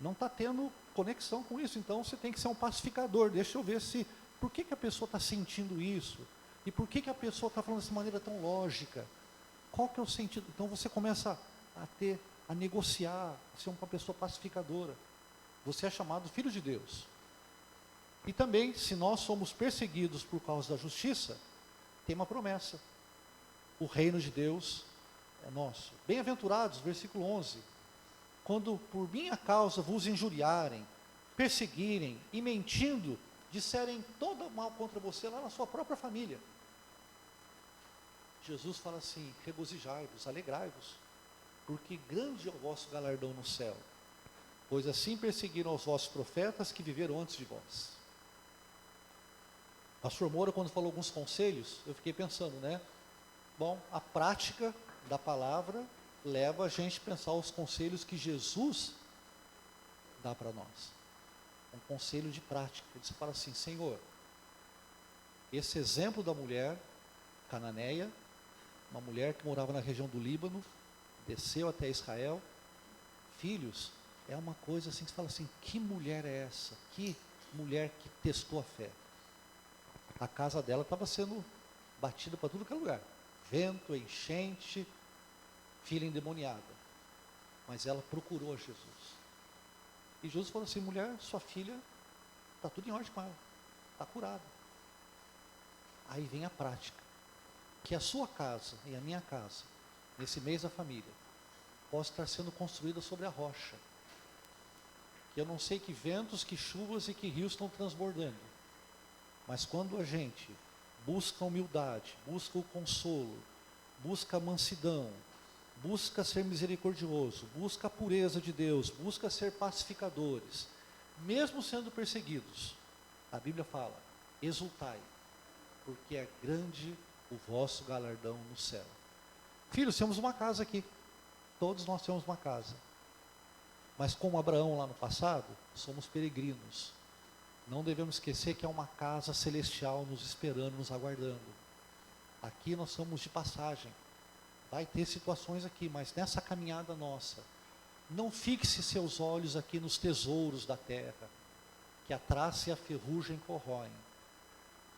Não está tendo conexão com isso. Então você tem que ser um pacificador. Deixa eu ver se por que a pessoa está sentindo isso? E por que a pessoa está falando dessa maneira tão lógica? Qual que é o sentido? Então você começa a negociar, a ser uma pessoa pacificadora. Você é chamado filho de Deus. E também, se nós somos perseguidos por causa da justiça, tem uma promessa. O reino de Deus é nosso. Bem-aventurados, versículo 11. Quando por minha causa vos injuriarem, perseguirem e mentindo, disserem todo mal contra você lá na sua própria família. Jesus fala assim: regozijai-vos, alegrai-vos, porque grande é o vosso galardão no céu, pois assim perseguiram os vossos profetas que viveram antes de vós. Pastor Moura, quando falou alguns conselhos, eu fiquei pensando, né? Bom, a prática da palavra leva a gente a pensar os conselhos que Jesus dá para nós. Um conselho de prática. Ele fala assim: Senhor, esse exemplo da mulher cananeia, uma mulher que morava na região do Líbano, desceu até Israel, filhos, é uma coisa assim, que você fala assim: que mulher é essa? Que mulher que testou a fé. A casa dela estava sendo batida para tudo que é lugar. Vento, enchente, filha endemoniada. Mas ela procurou a Jesus. E Jesus falou assim: mulher, sua filha, está tudo em ordem com ela. Está curada. Aí vem a prática. Que a sua casa e a minha casa, nesse mês da família, possa estar sendo construída sobre a rocha. Que eu não sei que ventos, que chuvas e que rios estão transbordando. Mas quando a gente busca a humildade, busca o consolo, busca a mansidão, busca ser misericordioso, busca a pureza de Deus, busca ser pacificadores, mesmo sendo perseguidos, a Bíblia fala: exultai, porque é grande o vosso galardão no céu. Filhos, temos uma casa aqui, todos nós temos uma casa, mas como Abraão lá no passado, somos peregrinos. Não devemos esquecer que é uma casa celestial nos esperando, nos aguardando. Aqui nós somos de passagem. Vai ter situações aqui, mas nessa caminhada nossa, não fixe seus olhos aqui nos tesouros da terra, que a traça e a ferrugem corroem,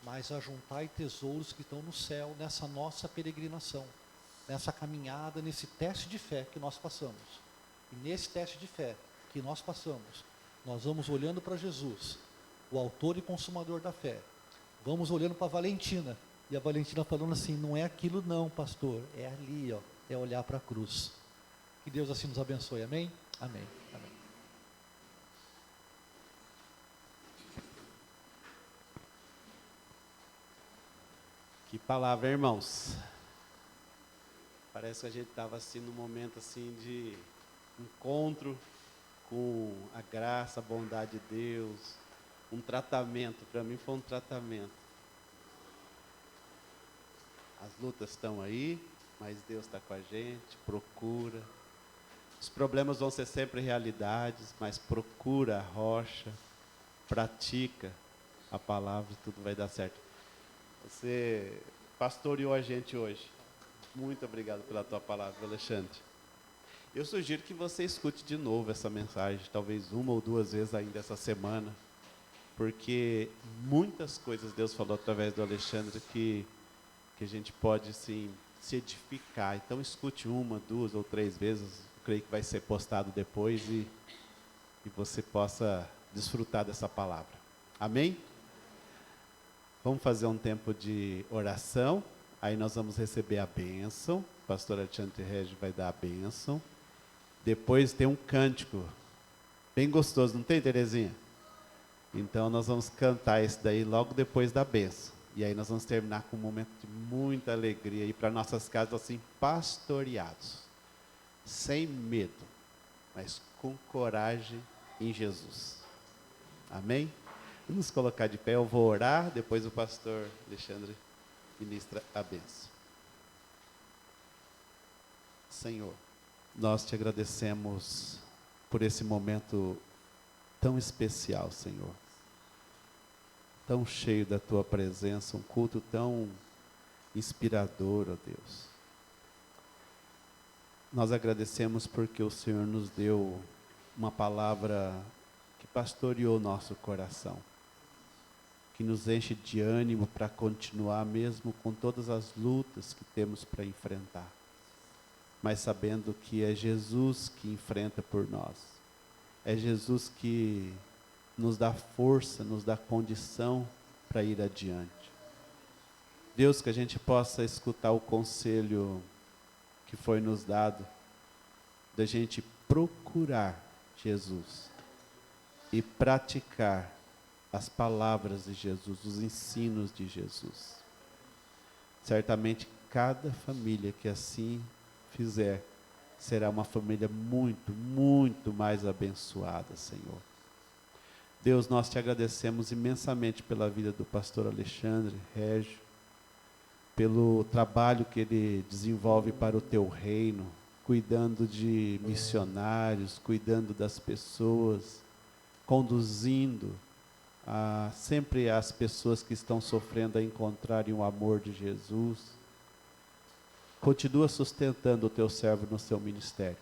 mas ajuntai tesouros que estão no céu, nessa nossa peregrinação, nessa caminhada, nesse teste de fé que nós passamos. E nesse teste de fé que nós passamos, nós vamos olhando para Jesus, o autor e consumador da fé. Vamos olhando para a Valentina, e a Valentina falando assim: não é aquilo não, pastor, é ali, ó, é olhar para a cruz. Que Deus assim nos abençoe, amém? Amém, amém. Que palavra, irmãos. Parece que a gente estava assim num momento assim de encontro com a graça, a bondade de Deus, um tratamento. Para mim foi um tratamento. As lutas estão aí, mas Deus está com a gente, procura. Os problemas vão ser sempre realidades, mas procura a rocha, pratica a palavra e tudo vai dar certo. Você pastoreou a gente hoje. Muito obrigado pela tua palavra, Alexandre. Eu sugiro que você escute de novo essa mensagem, talvez uma ou duas vezes ainda essa semana, porque muitas coisas Deus falou através do Alexandre que a gente pode, sim, se edificar. Então, escute uma, duas ou três vezes. Eu creio que vai ser postado depois e você possa desfrutar dessa palavra. Amém? Vamos fazer um tempo de oração. Aí nós vamos receber a bênção. O pastor Alexandre Régio vai dar a bênção. Depois tem um cântico bem gostoso, não tem, Terezinha? Então, nós vamos cantar esse daí logo depois da bênção. E aí nós vamos terminar com um momento de muita alegria, ir para nossas casas assim, pastoreados, sem medo, mas com coragem em Jesus. Amém? Vamos colocar de pé, eu vou orar, depois o pastor Alexandre ministra a bênção. Senhor, nós te agradecemos por esse momento tão especial, Senhor. Tão cheio da tua presença, um culto tão inspirador, ó Deus. nós agradecemos porque o Senhor nos deu uma palavra que pastoreou nosso coração, que nos enche de ânimo para continuar mesmo com todas as lutas que temos para enfrentar, mas sabendo que é Jesus que enfrenta por nós, é Jesus que nos dá força, nos dá condição para ir adiante. Deus, que a gente possa escutar o conselho que foi nos dado, da gente procurar Jesus e praticar as palavras de Jesus, os ensinos de Jesus. Certamente cada família que assim fizer será uma família muito, muito mais abençoada, Senhor. Deus, nós te agradecemos imensamente pela vida do pastor Alexandre Régio, pelo trabalho que ele desenvolve para o teu reino, cuidando de missionários, cuidando das pessoas, conduzindo sempre as pessoas que estão sofrendo a encontrarem o amor de Jesus. Continua sustentando o teu servo no seu ministério.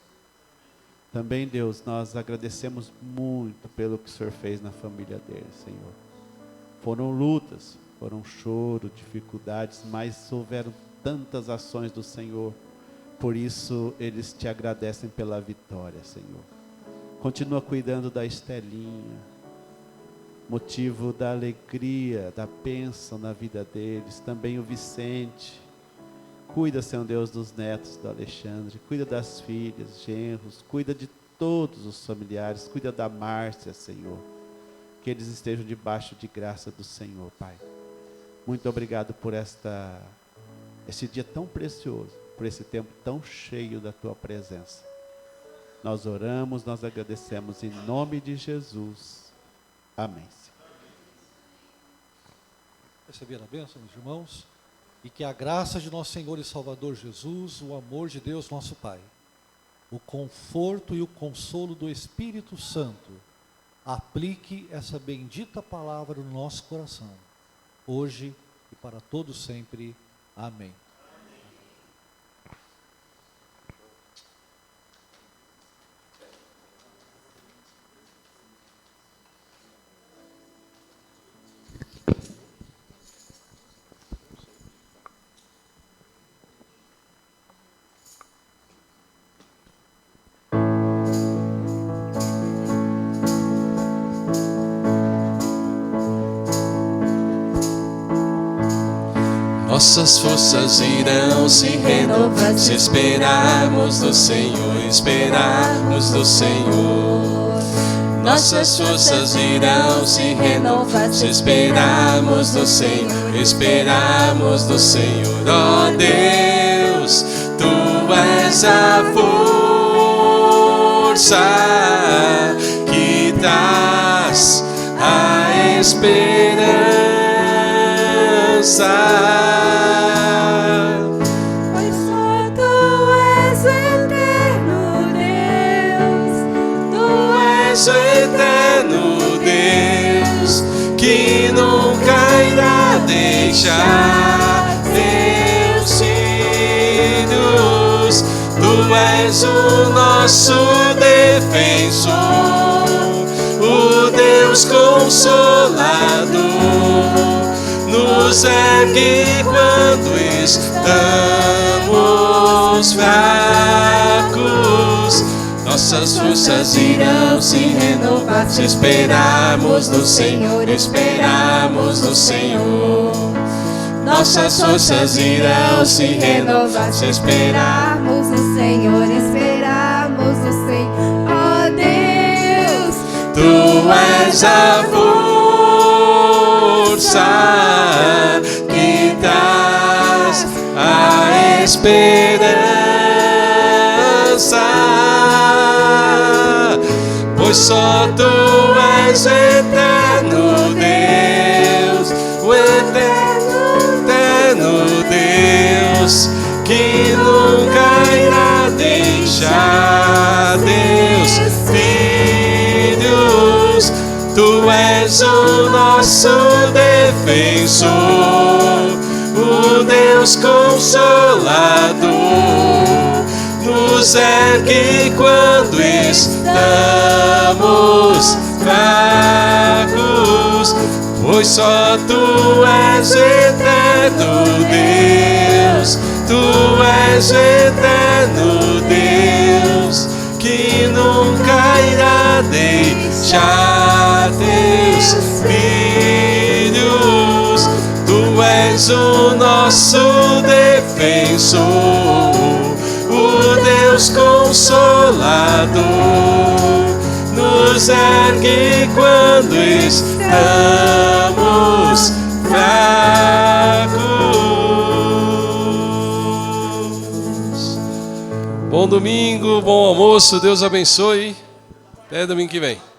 Também, Deus, nós agradecemos muito pelo que o Senhor fez na família dele, Senhor. Foram lutas, foram choro, dificuldades, mas houveram tantas ações do Senhor. Por isso, eles te agradecem pela vitória, Senhor. Continua cuidando da Estelinha, motivo da alegria, da bênção na vida deles. Também o Vicente. Cuida, Senhor Deus, dos netos do Alexandre. Cuida das filhas, genros. Cuida de todos os familiares. Cuida da Márcia, Senhor. Que eles estejam debaixo de graça do Senhor, Pai. Muito obrigado por esse dia tão precioso, por esse tempo tão cheio da Tua presença. Nós oramos, nós agradecemos em nome de Jesus. Amém. Receber a bênção dos irmãos e que a graça de nosso Senhor e Salvador Jesus, o amor de Deus nosso Pai, o conforto e o consolo do Espírito Santo aplique essa bendita palavra no nosso coração, hoje e para todos sempre. Amém. Nossas forças irão se renovar se esperarmos do Senhor, esperarmos do Senhor. Nossas forças irão se renovar se esperarmos do Senhor, esperarmos do Senhor. Ó Deus, Tu és a força que traz a esperança. Pois só Tu és o eterno Deus, Tu és O eterno Deus que nunca irá deixar Teus filhos. Tu és o nosso defensor, o Deus Consolador. Nos ergue quando estamos fracos. Nossas forças irão se renovar se esperarmos no Senhor, esperarmos no Senhor. Nossas forças irão se renovar se esperarmos no Senhor, esperamos no Senhor. Ó Deus, Tu és a força que traz a esperança. Pois só Tu és eterno Deus, o eterno Deus que nunca irá deixar Teus filhos. Tu és o nosso defensor, o Deus Consolador. nos ergue quando estamos fracos, pois só Tu és eterno Deus, Tu és eterno Deus, que nunca irá deixar Teus filhos. Tu és o nosso defensor, o Deus Consolador, nos ergue quando estamos fracos. Bom domingo, bom almoço, Deus abençoe. Até domingo que vem.